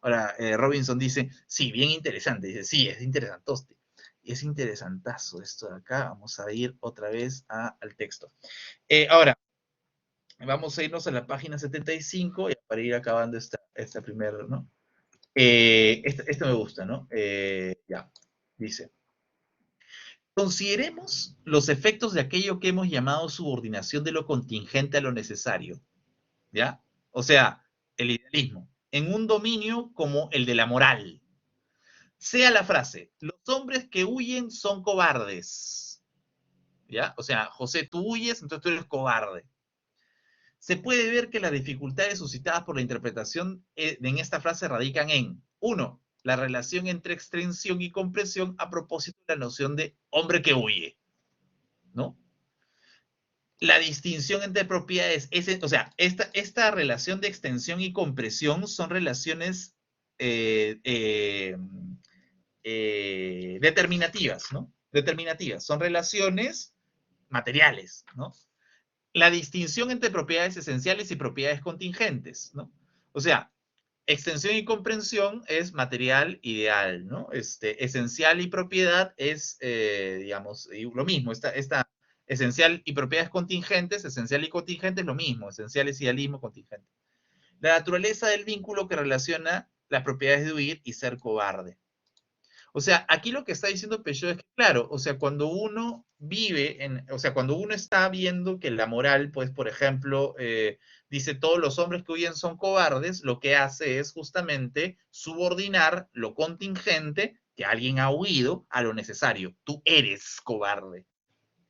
Ahora, Robinson dice, sí, bien interesante. Dice, sí, es interesantoste. Es interesantazo esto de acá. Vamos a ir otra vez al texto. Ahora, vamos a irnos a la página 75 para ir acabando esta primera, ¿no? Esto me gusta, ¿no? Ya, dice. Consideremos los efectos de aquello que hemos llamado subordinación de lo contingente a lo necesario, ¿ya? O sea, el idealismo, en un dominio como el de la moral. Sea la frase, los hombres que huyen son cobardes, ¿ya? O sea, José, tú huyes, entonces tú eres cobarde. Se puede ver que las dificultades suscitadas por la interpretación en esta frase radican en, uno, la relación entre extensión y comprensión a propósito de la noción de hombre que huye, ¿no? La distinción entre propiedades, o sea, esta relación de extensión y compresión son relaciones determinativas, ¿no? Determinativas, son relaciones materiales, ¿no? La distinción entre propiedades esenciales y propiedades contingentes, ¿no? O sea, extensión y comprensión es material ideal, ¿no? Esencial y propiedad es, digamos, lo mismo. Esta esencial y propiedades contingentes, esencial y contingente es lo mismo. Esencial es idealismo, contingente. La naturaleza del vínculo que relaciona las propiedades de huir y ser cobarde. O sea, aquí lo que está diciendo Peugeot es que, claro, o sea, cuando uno o sea, cuando uno está viendo que la moral, pues, por ejemplo, dice todos los hombres que huyen son cobardes, lo que hace es justamente subordinar lo contingente que alguien ha huido a lo necesario. Tú eres cobarde.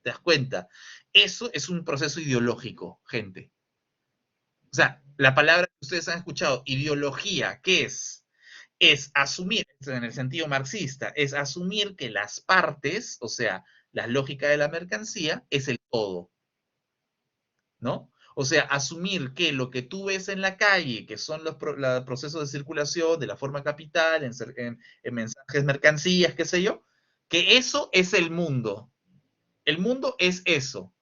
¿Te das cuenta? Eso es un proceso ideológico, gente. O sea, la palabra que ustedes han escuchado, ideología, ¿qué es? Es asumir, en el sentido marxista, es asumir que las partes, o sea, la lógica de la mercancía, es el todo. ¿no? O sea, asumir que lo que tú ves en la calle, que son los procesos de circulación de la forma capital, en mensajes, mercancías, qué sé yo, que eso es el mundo. El mundo es eso.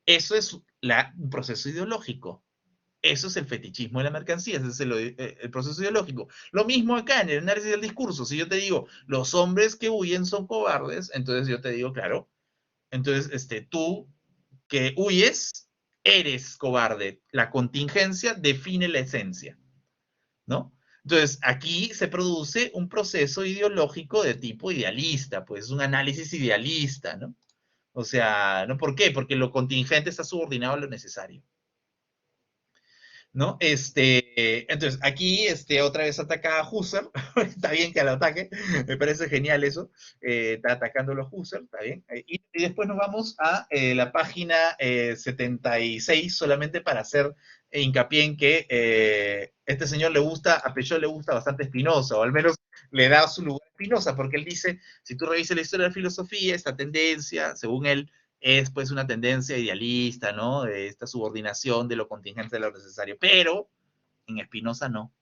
Eso es un proceso ideológico. Eso es el fetichismo de la mercancía, ese es el proceso ideológico. Lo mismo acá en el análisis del discurso. Si yo te digo, los hombres que huyen son cobardes, entonces yo te digo, claro, entonces tú que huyes, eres cobarde. La contingencia define la esencia, ¿no? Entonces, aquí se produce un proceso ideológico de tipo idealista, pues un análisis idealista, ¿no? O sea, ¿no? ¿Por qué? Porque lo contingente está subordinado a lo necesario. ¿No? Entonces, aquí otra vez ataca a Husserl, está bien que lo ataque, me parece genial eso, está atacando a los Husserl, está bien, y después nos vamos a la página 76, solamente para hacer hincapié en que este señor le gusta, a Peugeot le gusta bastante Spinoza, o al menos le da su lugar a Spinoza, porque él dice, si tú revisas la historia de la filosofía, esta tendencia, según él, es pues una tendencia idealista, ¿no? Esta subordinación de lo contingente de lo necesario. Pero en Spinoza no.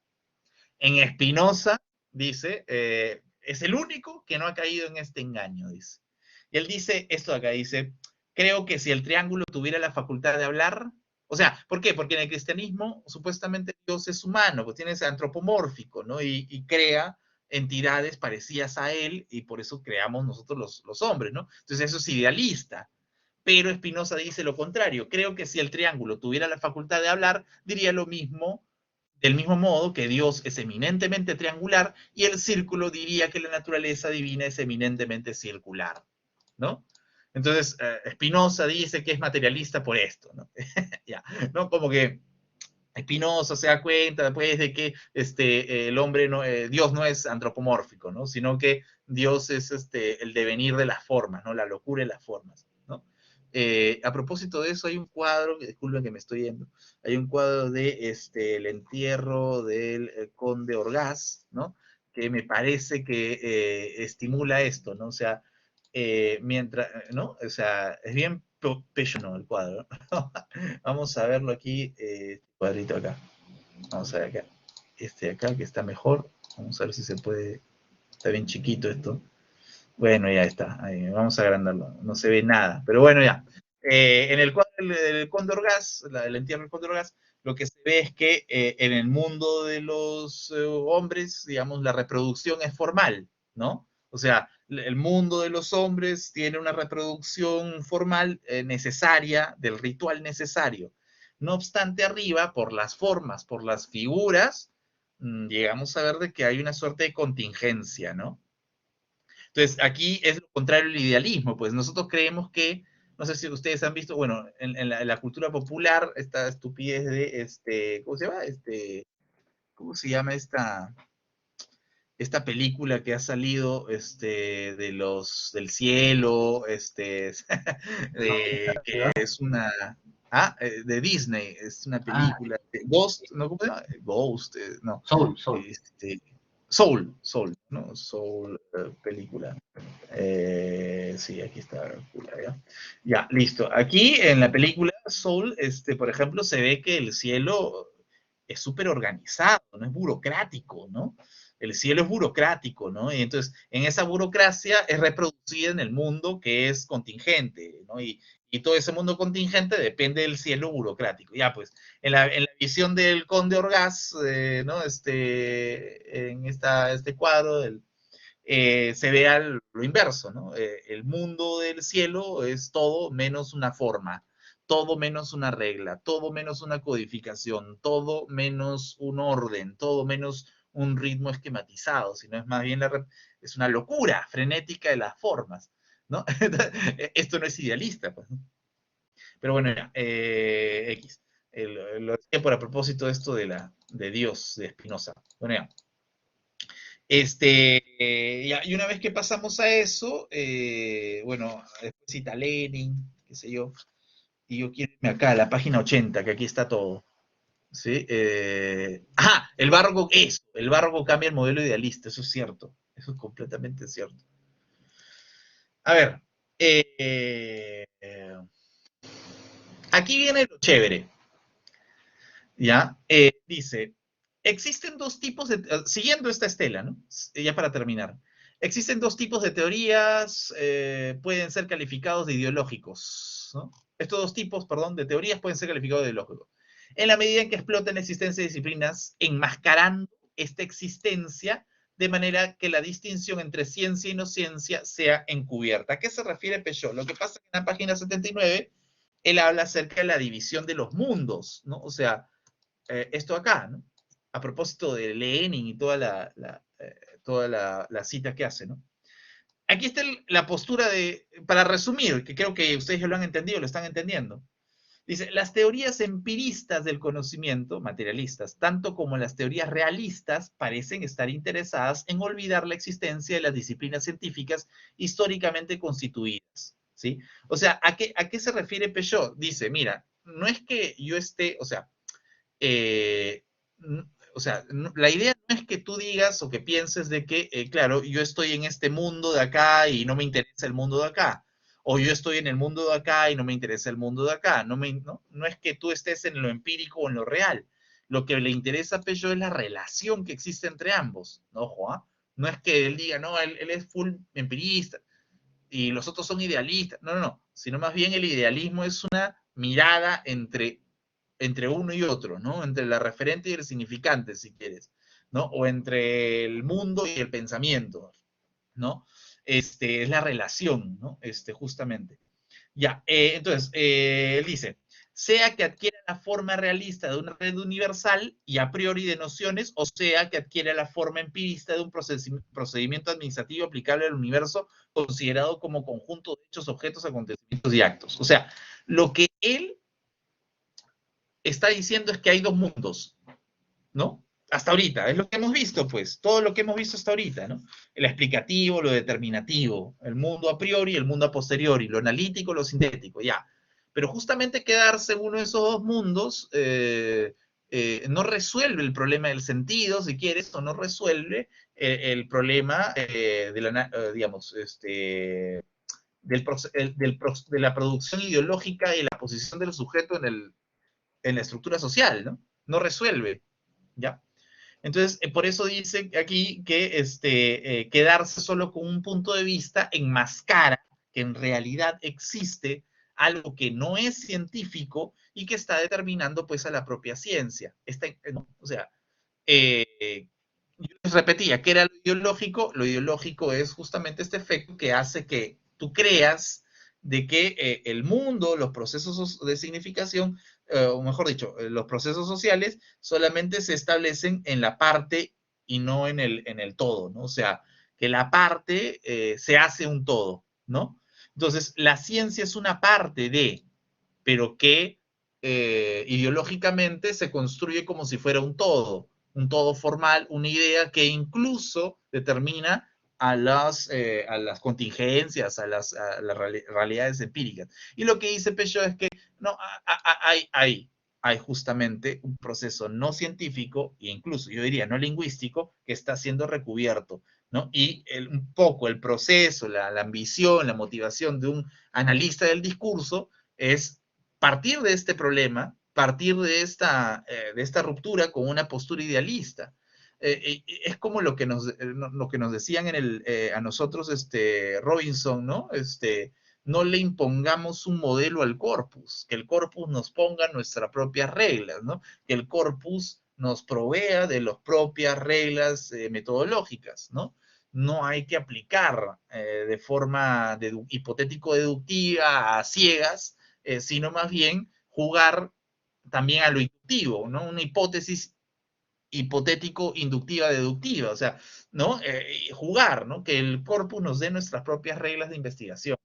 En Spinoza, dice, es el único que no ha caído en este engaño, dice. Y él dice esto de acá, dice, creo que si el triángulo tuviera la facultad de hablar, o sea, ¿por qué? Porque en el cristianismo supuestamente Dios es humano, pues tiene ese antropomórfico, ¿no? Y crea entidades parecidas a él y por eso creamos nosotros los hombres, ¿no? Entonces eso es idealista. Pero Spinoza dice lo contrario. Creo que si el triángulo tuviera la facultad de hablar, diría lo mismo, del mismo modo que Dios es eminentemente triangular y el círculo diría que la naturaleza divina es eminentemente circular, ¿no? Entonces, Spinoza dice que es materialista por esto, ¿no? Ya, ¿no? Como que Spinoza se da cuenta después de que el hombre, no, Dios no es antropomórfico, ¿no? Sino que Dios es el devenir de las formas, ¿no? La locura de las formas, ¿no? A propósito de eso, hay un cuadro, disculpen que me estoy yendo, hay un cuadro de el entierro del conde Orgaz, ¿no? Que me parece que estimula esto, ¿no? O sea, mientras, ¿no? O sea, es bien pecho, ¿no? El cuadro. Vamos a verlo aquí, cuadrito acá. Vamos a ver acá. Este acá, que está mejor. Vamos a ver si se puede. Está bien chiquito esto. Bueno, ya está. Ahí, vamos a agrandarlo. No se ve nada. Pero bueno, ya. En el cuadro del Cóndor Gas, el entierro del Cóndor Gas, lo que se ve es que en el mundo de los hombres, digamos, la reproducción es formal, ¿no? O sea, el mundo de los hombres tiene una reproducción formal necesaria, del ritual necesario. No obstante, arriba, por las formas, por las figuras, llegamos a ver de que hay una suerte de contingencia, ¿no? Entonces, aquí es lo contrario al idealismo, pues nosotros creemos que, no sé si ustedes han visto, bueno, en la cultura popular, esta estupidez de, ¿cómo se llama? ¿Cómo se llama esta película que ha salido, del cielo, que es una, de Disney, es una Ah, película, de Ghost, ¿no? ¿Cómo se llama? Ghost, no, Soul. Soul, ¿no? Soul, película. Sí, aquí está. Ya. Ya, listo. Aquí en la película Soul, por ejemplo, se ve que el cielo es súper organizado, no es burocrático, ¿no? El cielo es burocrático, ¿no? Y entonces, en esa burocracia es reproducida en el mundo que es contingente, ¿no? Y todo ese mundo contingente depende del cielo burocrático. Ya, pues, en la visión del Conde Orgaz, ¿no? En este cuadro se ve lo inverso, ¿no? El mundo del cielo es todo menos una forma, todo menos una regla, todo menos una codificación, todo menos un orden, todo menos un ritmo esquematizado, sino es más bien es una locura frenética de las formas, ¿no? Esto no es idealista, pues. Pero bueno, ya, X. Lo decía por a propósito de esto de Dios, de Spinoza. Bueno, ya. Y una vez que pasamos a eso, bueno, después cita Lenin, qué sé yo, y yo quiero irme acá, a la página 80, que aquí está todo. ¿Sí? El barroco cambia el modelo idealista, eso es cierto, eso es completamente cierto. A ver, aquí viene lo chévere, ¿ya? Dice, existen dos tipos de, siguiendo esta estela, ¿no? Ya para terminar. Existen dos tipos de teorías, pueden ser calificados de ideológicos, ¿no? Estos dos tipos, perdón, de teorías pueden ser calificados de ideológicos. En la medida en que explotan la existencia de disciplinas enmascarando esta existencia de manera que la distinción entre ciencia y no ciencia sea encubierta. ¿A qué se refiere Peugeot? Lo que pasa es que en la página 79 él habla acerca de la división de los mundos, ¿no? O sea, esto acá, ¿no? A propósito de Lenin y toda la cita que hace, ¿no? Aquí está la postura de, para resumir, que creo que ustedes ya lo han entendido, lo están entendiendo. Dice, las teorías empiristas del conocimiento, materialistas, tanto como las teorías realistas, parecen estar interesadas en olvidar la existencia de las disciplinas científicas históricamente constituidas, ¿sí? O sea, ¿a qué se refiere Peugeot? Dice, mira, no es que yo esté, eh, o sea, la idea no es que tú digas o que pienses de que, claro, yo estoy en este mundo de acá y no me interesa el mundo de acá. O yo estoy en el mundo de acá y no me interesa el mundo de acá. No es que tú estés en lo empírico o en lo real. Lo que le interesa a Peugeot es la relación que existe entre ambos. ¿No, ojo, ¿ah? No es que él diga, no, él es full empirista y los otros son idealistas. No, no, no. Sino más bien el idealismo es una mirada entre uno y otro, ¿no? Entre la referente y el significante, si quieres, ¿no? O entre el mundo y el pensamiento, ¿no? Es la relación, ¿no? Justamente. Ya, entonces, él dice, sea que adquiera la forma realista de una red universal y a priori de nociones, o sea que adquiera la forma empirista de un procedimiento administrativo aplicable al universo considerado como conjunto de hechos, objetos, acontecimientos y actos. O sea, lo que él está diciendo es que hay dos mundos, ¿no? Hasta ahorita, es lo que hemos visto, pues, todo lo que hemos visto hasta ahorita, ¿no? El explicativo, lo determinativo, el mundo a priori, el mundo a posteriori, lo analítico, lo sintético, ya. Pero justamente quedarse en uno de esos dos mundos no resuelve el problema del sentido, si quieres, o no resuelve el problema digamos, de la producción ideológica y la posición del sujeto en la estructura social, ¿no? No resuelve, ¿ya? Entonces, por eso dice aquí que quedarse solo con un punto de vista enmascara que en realidad existe algo que no es científico y que está determinando pues a la propia ciencia. ¿No? O sea, yo les repetía, ¿qué era lo ideológico? Lo ideológico es justamente este efecto que hace que tú creas de que el mundo, los procesos de significación, o mejor dicho, los procesos sociales solamente se establecen en la parte y no en el todo, ¿no? O sea, que la parte se hace un todo, ¿no? Entonces, la ciencia es una parte de, pero que ideológicamente se construye como si fuera un todo formal, una idea que incluso determina a las contingencias, a las realidades empíricas. Y lo que dice Peugeot es que no, hay justamente un proceso no científico e incluso yo diría no lingüístico que está siendo recubierto, ¿no? Y un poco el proceso, la ambición, la motivación de un analista del discurso es partir de este problema, partir de esta ruptura con una postura idealista. Es como lo que nos decían a nosotros, Robinson, ¿no? No le impongamos un modelo al corpus, que el corpus nos ponga nuestras propias reglas, ¿no? Que el corpus nos provea de las propias reglas metodológicas, ¿no? No hay que aplicar de forma hipotético-deductiva a ciegas, sino más bien jugar también a lo inductivo, ¿no? Una hipótesis hipotético-inductiva-deductiva, o sea, ¿no? Jugar, ¿no? Que el corpus nos dé nuestras propias reglas de investigación,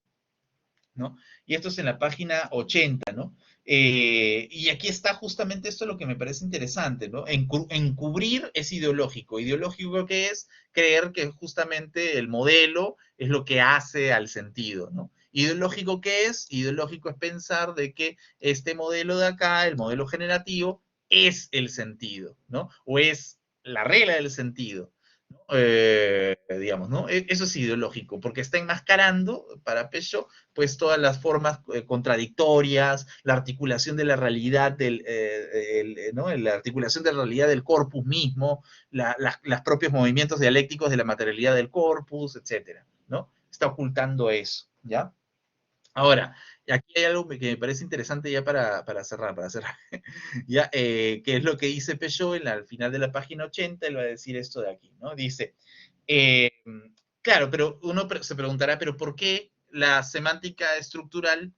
¿no? Y esto es en la página 80, ¿no? Y aquí está justamente esto lo que me parece interesante, ¿no? Encubrir es ideológico. Ideológico que es creer que justamente el modelo es lo que hace al sentido, ¿no? Ideológico que es, ideológico es pensar de que este modelo de acá, el modelo generativo, es el sentido, ¿no? O es la regla del sentido, digamos, ¿no? Eso es ideológico, porque está enmascarando para Peugeot, pues todas las formas contradictorias, la articulación de la realidad ¿no? La articulación de la realidad del corpus mismo, los propios movimientos dialécticos de la materialidad del corpus, etcétera, ¿no? Está ocultando eso, ¿ya? Ahora, aquí hay algo que me parece interesante ya para cerrar, ya, que es lo que dice Peugeot al final de la página 80, él va a decir esto de aquí, ¿no? Dice, eh, claro, pero uno se preguntará, ¿pero por qué la semántica estructural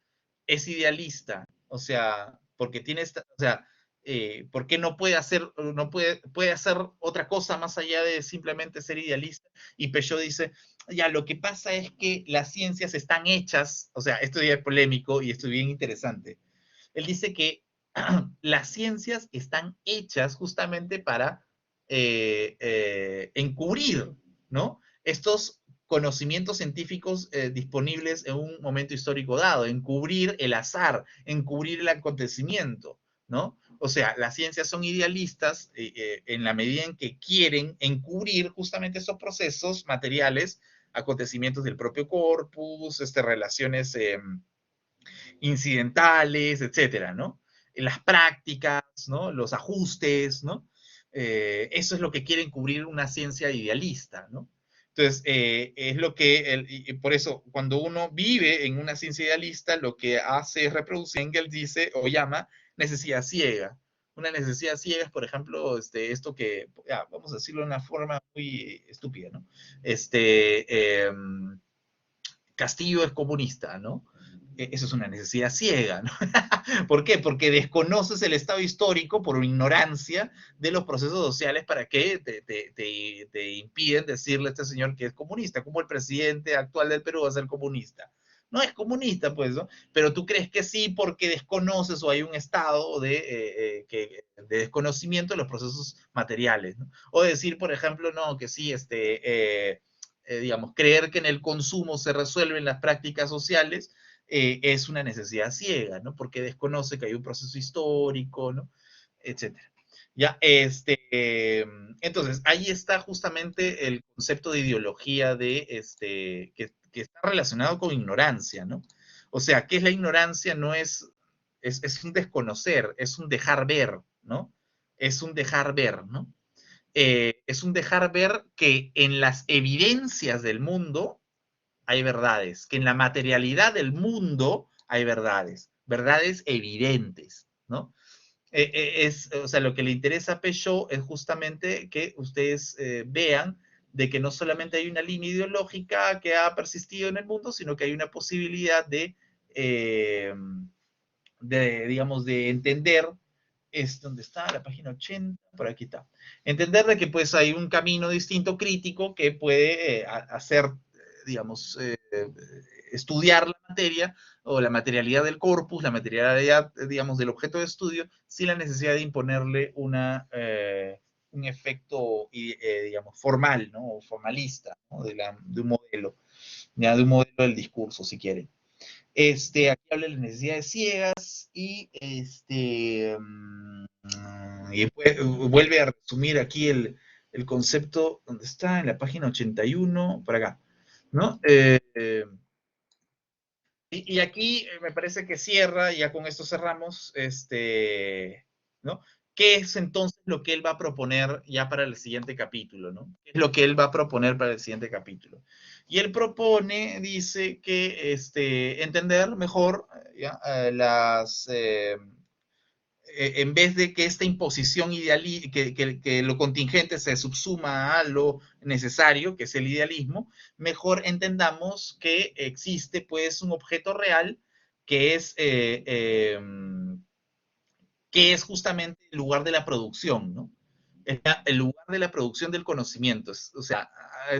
es idealista? O sea, porque tiene esta, o sea, ¿por qué no puede hacer, puede hacer otra cosa más allá de simplemente ser idealista? Y Peugeot dice, ya, lo que pasa es que las ciencias están hechas, o sea, esto ya es polémico y esto es bien interesante. Él dice que las ciencias están hechas justamente para encubrir, ¿no? Estos conocimientos científicos disponibles en un momento histórico dado, encubrir el azar, encubrir el acontecimiento, ¿no? O sea, las ciencias son idealistas en la medida en que quieren encubrir justamente esos procesos materiales, acontecimientos del propio corpus, relaciones incidentales, etcétera, ¿no? Las prácticas, ¿no? Los ajustes, ¿no? Eso es lo que quieren cubrir una ciencia idealista, ¿no? Entonces, es lo que, y por eso, cuando uno vive en una ciencia idealista, lo que hace es reproducir, Engels dice o llama necesidad ciega. Una necesidad ciega es, por ejemplo, esto que, ya, vamos a decirlo de una forma muy estúpida, ¿no? Castillo es comunista, ¿no? Eso es una necesidad ciega, ¿no? ¿Por qué? Porque desconoces el estado histórico por ignorancia de los procesos sociales para que te impiden decirle a este señor que es comunista, como el presidente actual del Perú va a ser comunista. No es comunista, pues, ¿no? Pero tú crees que sí porque desconoces o hay un estado de desconocimiento de los procesos materiales, ¿no? O decir, por ejemplo, no, que sí, digamos, creer que en el consumo se resuelven las prácticas sociales, es una necesidad ciega, ¿no? Porque desconoce que hay un proceso histórico, ¿no? Etcétera. Ya, entonces, ahí está justamente el concepto de ideología que está relacionado con ignorancia, ¿no? O sea, ¿qué es la ignorancia? No es un desconocer, es un dejar ver, ¿no? Es un dejar ver, ¿no? Es un dejar ver que en las evidencias del mundo hay verdades, que en la materialidad del mundo hay verdades, verdades evidentes, ¿no? O sea, lo que le interesa a Peugeot es justamente que ustedes vean de que no solamente hay una línea ideológica que ha persistido en el mundo, sino que hay una posibilidad digamos, de entender, es donde está la página 80, por aquí está. Entender de que pues hay un camino distinto crítico que puede hacer, digamos, estudiar la materia o la materialidad del corpus, la materialidad, digamos, del objeto de estudio, sin la necesidad de imponerle un efecto, digamos, formal, ¿no? O formalista, ¿no? De un modelo, ya, de un modelo del discurso, si quieren. Aquí habla de las necesidades ciegas y vuelve a resumir aquí el concepto, ¿dónde está? En la página 81, por acá, ¿no? Y aquí me parece que cierra, y ya con esto cerramos, ¿no? ¿Qué es entonces lo que él va a proponer ya para el siguiente capítulo, ¿no? ¿Qué es lo que él va a proponer para el siguiente capítulo? Y él propone, dice que entender mejor ¿ya? En vez de que esta imposición que lo contingente se subsuma a lo necesario, que es el idealismo, mejor entendamos que existe pues un objeto real que es justamente el lugar de la producción, ¿no? El lugar de la producción del conocimiento. O sea,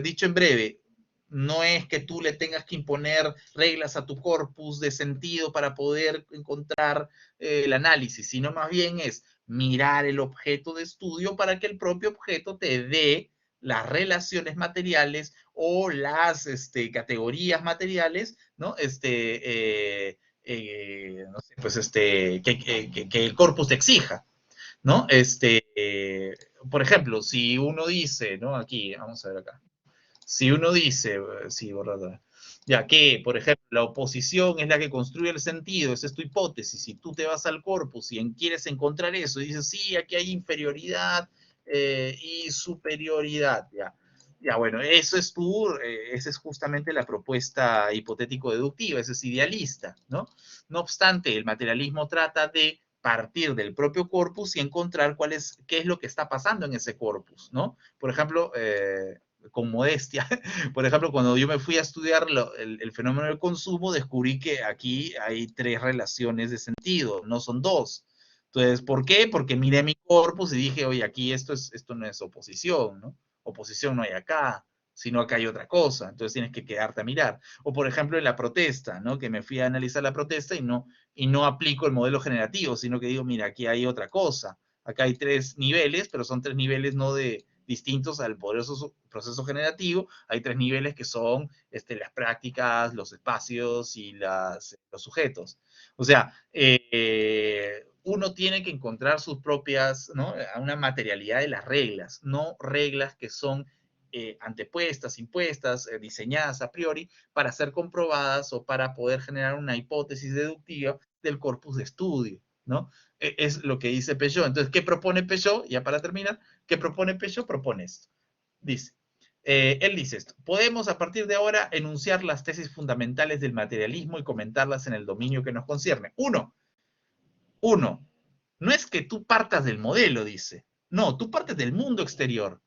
dicho en breve, no es que tú le tengas que imponer reglas a tu corpus de sentido para poder encontrar el análisis, sino más bien es mirar el objeto de estudio para que el propio objeto te dé las relaciones materiales o las categorías materiales, ¿no? No sé, pues que el corpus te exija. ¿no? Por ejemplo, si uno dice, ¿no? Aquí, vamos a ver acá. Si uno dice, sí, borrada, ya que, por ejemplo, la oposición es la que construye el sentido, esa es tu hipótesis, si tú te vas al corpus y quieres encontrar eso, y dices, sí, aquí hay inferioridad y superioridad, ya. Ya, bueno, eso es esa es justamente la propuesta hipotético-deductiva, esa es idealista, ¿no? No obstante, el materialismo trata de partir del propio corpus y encontrar qué es lo que está pasando en ese corpus, ¿no? Por ejemplo, con modestia, por ejemplo, cuando yo me fui a estudiar el fenómeno del consumo, descubrí que aquí hay 3 relaciones de sentido, no son 2. Entonces, ¿por qué? Porque miré mi corpus y dije, oye, aquí esto no es oposición, ¿no? Oposición no hay acá, sino acá hay otra cosa, entonces tienes que quedarte a mirar. O por ejemplo en la protesta, ¿no? Que me fui a analizar la protesta y no aplico el modelo generativo, sino que digo, mira, aquí hay otra cosa. Acá hay 3 niveles, pero son 3 niveles no distintos al poderoso proceso generativo. Hay 3 niveles que son las prácticas, los espacios y los sujetos. O sea, uno tiene que encontrar sus propias, ¿no? Una materialidad de las reglas, no reglas que son antepuestas, impuestas, diseñadas a priori para ser comprobadas o para poder generar una hipótesis deductiva del corpus de estudio, ¿no? Es lo que dice Peugeot. Entonces, ¿qué propone Peugeot? Ya para terminar, ¿qué propone Peugeot? Propone esto. Dice, él dice esto, podemos a partir de ahora enunciar las tesis fundamentales del materialismo y comentarlas en el dominio que nos concierne. Uno, no es que tú partas del modelo, dice, no, tú partes del mundo exterior,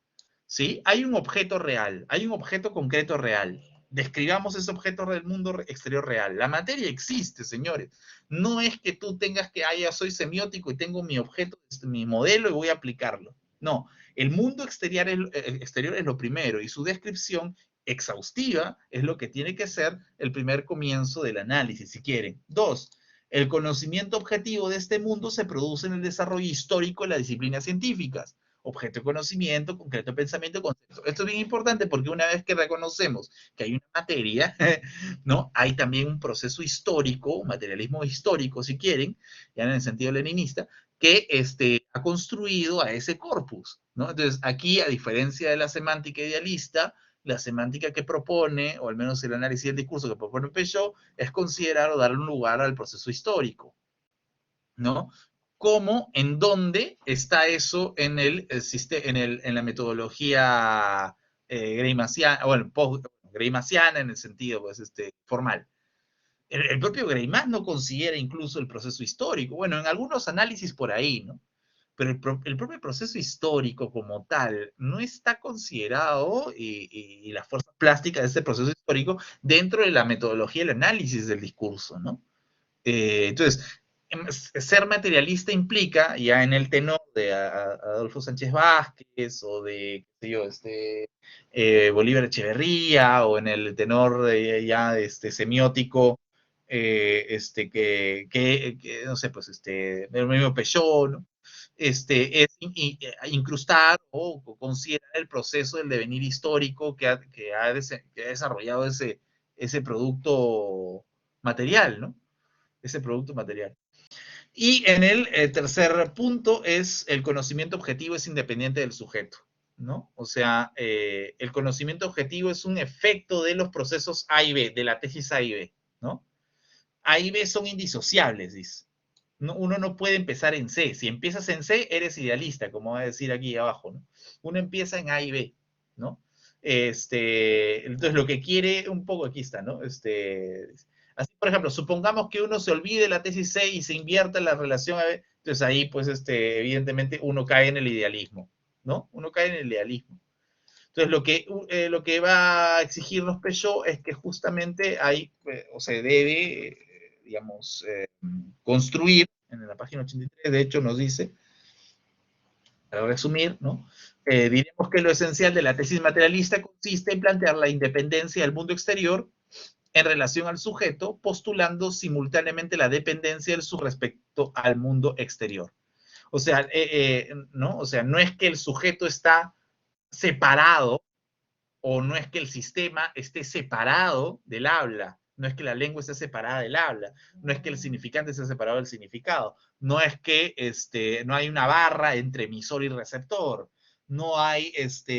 ¿sí? Hay un objeto real, hay un objeto concreto real. Describamos ese objeto del mundo exterior real. La materia existe, señores. No es que tú tengas que, ya soy semiótico y tengo mi objeto, mi modelo y voy a aplicarlo. No, el mundo exterior es lo primero y su descripción exhaustiva es lo que tiene que ser el primer comienzo del análisis, si quieren. 2, el conocimiento objetivo de este mundo se produce en el desarrollo histórico de las disciplinas científicas. Objeto de conocimiento, concreto de pensamiento, concepto. Esto es bien importante porque una vez que reconocemos que hay una materia, ¿no? Hay también un proceso histórico, un materialismo histórico, si quieren, ya en el sentido leninista, que ha construido a ese corpus, ¿no? Entonces, aquí, a diferencia de la semántica idealista, la semántica que propone, o al menos el análisis del discurso que propone Peugeot, es considerar o dar un lugar al proceso histórico, ¿no? ¿Cómo, en dónde está eso en la metodología Greimassiana, bueno, Greimassiana en el sentido pues, formal? El propio Greimas no considera incluso el proceso histórico, bueno, en algunos análisis por ahí, ¿no? Pero el propio proceso histórico como tal no está considerado y las fuerzas plásticas de ese proceso histórico dentro de la metodología del análisis del discurso, ¿no? Entonces, ser materialista implica, ya en el tenor de Adolfo Sánchez Vázquez o de, qué sé yo, Bolívar Echeverría, o en el tenor de, ya semiótico, no sé, pues el mismo Peugeot, ¿no? Es incrustar o considerar el proceso del devenir histórico que ha desarrollado ese producto material, ¿no? Ese producto material. Y en el tercer punto es el conocimiento objetivo es independiente del sujeto, ¿no? O sea, el conocimiento objetivo es un efecto de los procesos A y B, de la tesis A y B, ¿no? A y B son indisociables, dice. No, uno no puede empezar en C. Si empiezas en C, eres idealista, como va a decir aquí abajo, ¿no? Uno empieza en A y B, ¿no? Entonces, lo que quiere un poco, aquí está, ¿no? Así, por ejemplo, supongamos que uno se olvide la tesis C y se invierta en la relación A, B, entonces ahí, pues, evidentemente, uno cae en el idealismo, ¿no? Uno cae en el idealismo. Entonces, lo que va a exigir los Peugeot es que justamente hay, o se debe, digamos, construir, en la página 83, de hecho, nos dice, para resumir, ¿no? Diremos que lo esencial de la tesis materialista consiste en plantear la independencia del mundo exterior en relación al sujeto, postulando simultáneamente la dependencia del sujeto respecto al mundo exterior. O sea, ¿no? O sea, no es que el sujeto está separado o no es que el sistema esté separado del habla, no es que la lengua esté separada del habla, no es que el significante esté separado del significado, no es que no hay una barra entre emisor y receptor, no hay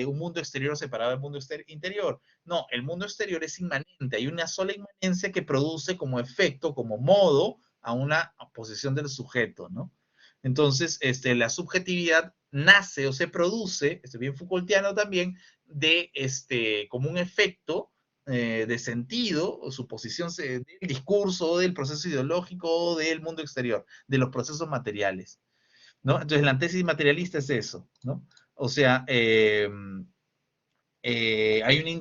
un mundo exterior separado del mundo interior. No, el mundo exterior es inmanente, hay una sola inmanencia que produce como efecto, como modo, a una posición del sujeto, ¿no? Entonces, la subjetividad nace o se produce, bien Foucaultiano también, de como un efecto de sentido, o su posición del discurso, del proceso ideológico, del mundo exterior, de los procesos materiales, ¿no? Entonces, la tesis materialista es eso, ¿no? O sea, hay una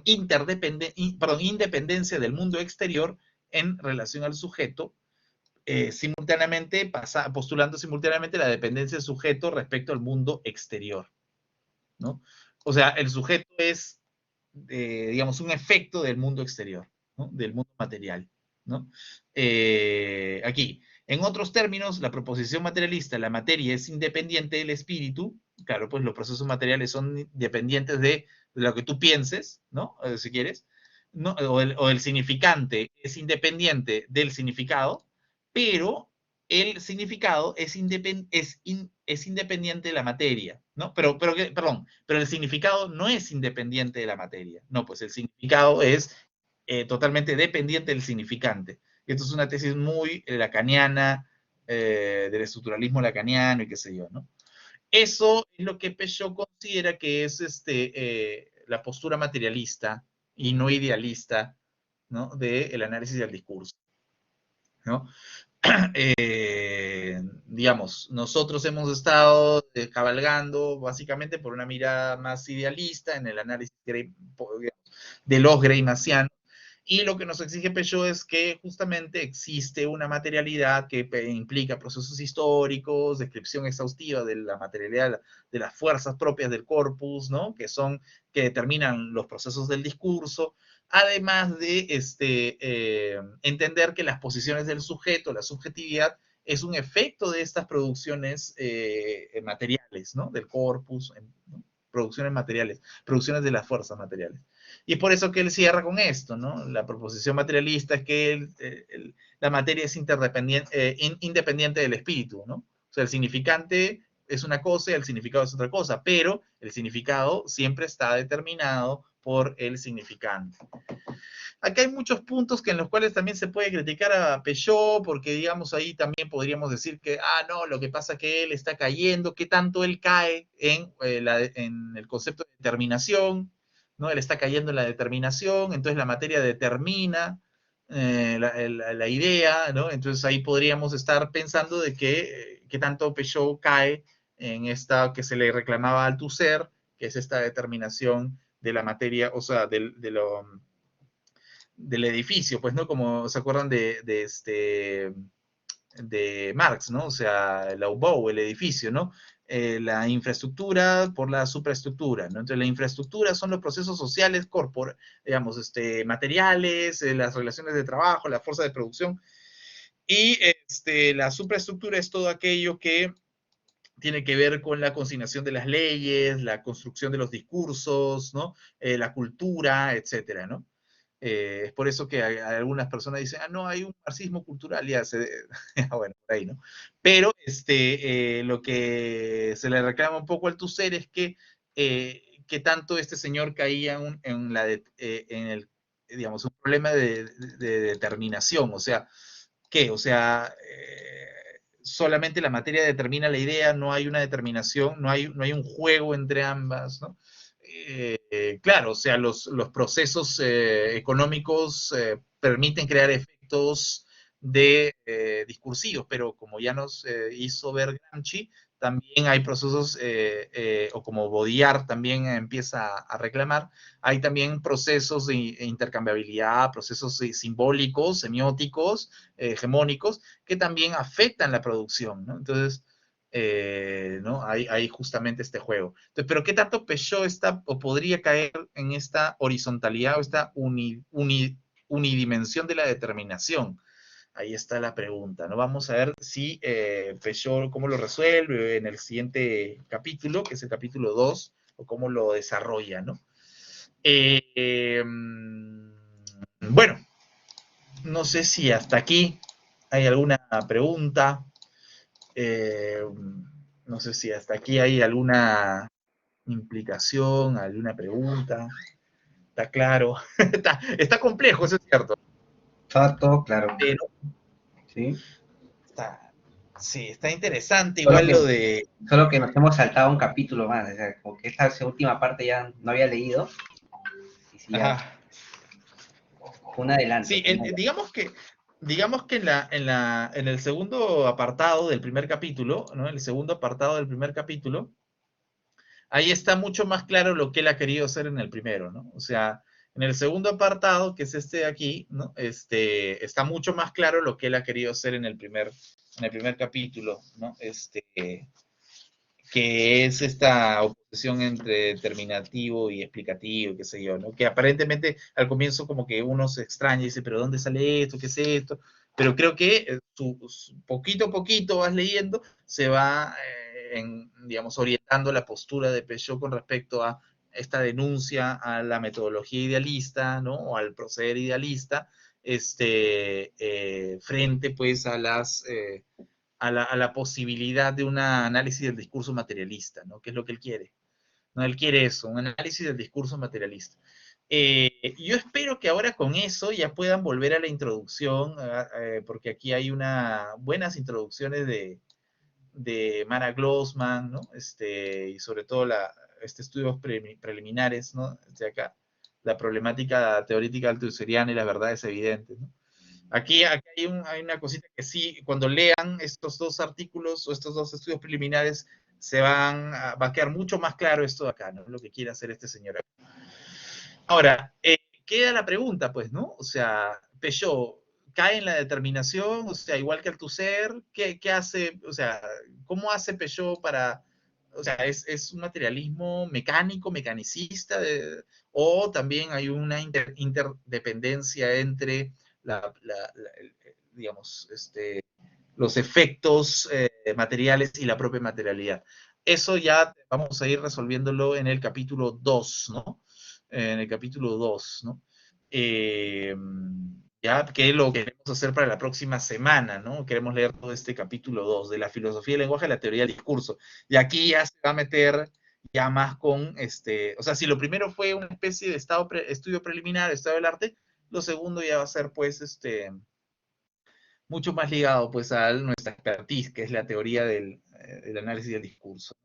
independencia del mundo exterior en relación al sujeto, simultáneamente, postulando simultáneamente la dependencia del sujeto respecto al mundo exterior, ¿no? O sea, el sujeto es, digamos, un efecto del mundo exterior, ¿no? Del mundo material, ¿no? Aquí, en otros términos, la proposición materialista, la materia es independiente del espíritu, claro, pues los procesos materiales son dependientes de lo que tú pienses, ¿no? Si quieres, ¿no? O el significante es independiente del significado, pero el significado es independiente de la materia, ¿no? Perdón, pero el significado no es independiente de la materia, no, pues el significado es totalmente dependiente del significante. Esto es una tesis muy lacaniana, del estructuralismo lacaniano y qué sé yo, ¿no? Eso es lo que Peugeot considera que es la postura materialista y no idealista, ¿no? Del análisis del discurso, ¿no? Digamos, nosotros hemos estado cabalgando básicamente por una mirada más idealista en el análisis de los Greimacianos, y lo que nos exige Peugeot es que justamente existe una materialidad que implica procesos históricos, descripción exhaustiva de la materialidad, de las fuerzas propias del corpus, ¿no? Que determinan los procesos del discurso, además de entender que las posiciones del sujeto, la subjetividad, es un efecto de estas producciones materiales, ¿no? Del corpus, ¿no? Producciones materiales, producciones de las fuerzas materiales. Y es por eso que él cierra con esto, ¿no? La proposición materialista es que la materia es independiente del espíritu, ¿no? O sea, el significante es una cosa y el significado es otra cosa, pero el significado siempre está determinado por el significante. Acá hay muchos puntos en los cuales también se puede criticar a Peugeot, porque digamos ahí también podríamos decir que, no, lo que pasa es que él está cayendo, que tanto él cae en el concepto de determinación, ¿no? Él está cayendo en la determinación, entonces la materia determina la idea, ¿no? Entonces ahí podríamos estar pensando de que tanto Peugeot cae en esta que se le reclamaba al Althusser, que es esta determinación de la materia, o sea, del edificio, pues, ¿no? Como se acuerdan de Marx, ¿no? O sea, el Aufbau, el edificio, ¿no? La infraestructura por la supraestructura, ¿no? Entonces, la infraestructura son los procesos sociales, digamos, materiales, las relaciones de trabajo, la fuerza de producción, y la supraestructura es todo aquello que tiene que ver con la consignación de las leyes, la construcción de los discursos, ¿no? La cultura, etcétera, ¿no? Es por eso que algunas personas dicen, no, hay un marxismo cultural, ya bueno, por ahí, ¿no? Pero lo que se le reclama un poco al Althusser es que tanto este señor caía en el, digamos, un problema de determinación, o sea, ¿qué? O sea, solamente la materia determina la idea, no hay una determinación, no hay un juego entre ambas, ¿no? Claro, o sea, los procesos económicos permiten crear efectos discursivos, pero como ya nos hizo ver Gramsci, también hay procesos, o como Baudrillard también empieza a reclamar, hay también procesos de intercambiabilidad, procesos simbólicos, semióticos, hegemónicos, que también afectan la producción, ¿no? Entonces, ¿no? Hay justamente este juego. Entonces, pero ¿qué tanto Peugeot está o podría caer en esta horizontalidad o esta unidimensión de la determinación? Ahí está la pregunta, ¿no? Vamos a ver si Peugeot cómo lo resuelve en el siguiente capítulo, que es el capítulo 2, o cómo lo desarrolla, ¿no? Bueno, no sé si hasta aquí hay alguna pregunta. No sé si hasta aquí hay alguna implicación, alguna pregunta. Está claro. Está complejo, eso es cierto. Está todo claro. Pero ¿Sí? sí, está interesante Solo igual que, lo de... solo que nos hemos saltado un capítulo más. O sea, como que esta última parte ya no había leído. Y sí, ya Ajá. fue un adelanto. Sí, digamos que en el segundo apartado del primer capítulo, ¿no? El segundo apartado del primer capítulo, ahí está mucho más claro lo que él ha querido hacer en el primero, ¿no? O sea, en el segundo apartado, que es este de aquí, ¿no? Está mucho más claro lo que él ha querido hacer en el primer capítulo, ¿no? Que es esta oposición entre determinativo y explicativo, qué sé yo, ¿no? Que aparentemente al comienzo como que uno se extraña y dice, pero ¿dónde sale esto? ¿Qué es esto? Pero creo que poquito a poquito vas leyendo, se va, digamos, orientando la postura de Peugeot con respecto a esta denuncia a la metodología idealista, ¿no? O al proceder idealista, frente pues a la posibilidad de un análisis del discurso materialista, ¿no? Que es lo que él quiere. ¿No? Él quiere eso, un análisis del discurso materialista. Yo espero que ahora con eso ya puedan volver a la introducción, porque aquí hay buenas introducciones de Mara Glossman, ¿no? Y sobre todo estudios preliminares, ¿no? De acá, la problemática teórica altuseriana y las verdades evidentes, ¿no? Aquí hay una cosita que sí, cuando lean estos dos artículos o estos dos estudios preliminares, va a quedar mucho más claro esto de acá, ¿no? Lo que quiere hacer este señor. Ahora, queda la pregunta, pues, ¿no? O sea, Peugeot cae en la determinación, o sea, igual que Althusser, ¿qué hace? O sea, ¿cómo hace Peugeot para... O sea, es un materialismo mecánico, mecanicista, o también hay una interdependencia entre digamos, los efectos materiales y la propia materialidad. Eso ya vamos a ir resolviéndolo en el capítulo 2, ¿no? En el capítulo 2, ¿no? Ya que lo queremos hacer para la próxima semana, ¿no? Queremos leer todo este capítulo 2 de la filosofía del lenguaje y la teoría del discurso. Y aquí ya se va a meter ya más con, o sea, si lo primero fue una especie de estudio preliminar, estado del arte, lo segundo ya va a ser, pues, mucho más ligado, pues, a nuestra expertise, que es la teoría del análisis del discurso.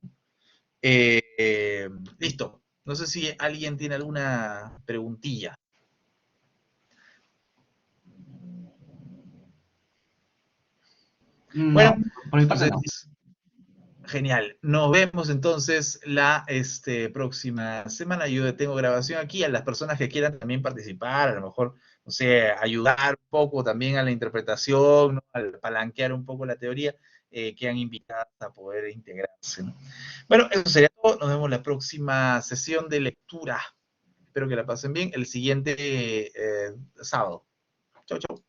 Listo. No sé si alguien tiene alguna preguntilla. No, Bueno, por mi parte no. entonces, genial. Nos vemos entonces la próxima semana. Yo tengo grabación aquí. A las personas que quieran también participar, a lo mejor, no sé, ayudar un poco también a la interpretación, ¿no? Al palanquear un poco la teoría, quedan invitadas a poder integrarse, ¿no? Bueno, eso sería todo. Nos vemos la próxima sesión de lectura. Espero que la pasen bien el siguiente sábado. Chau, chau.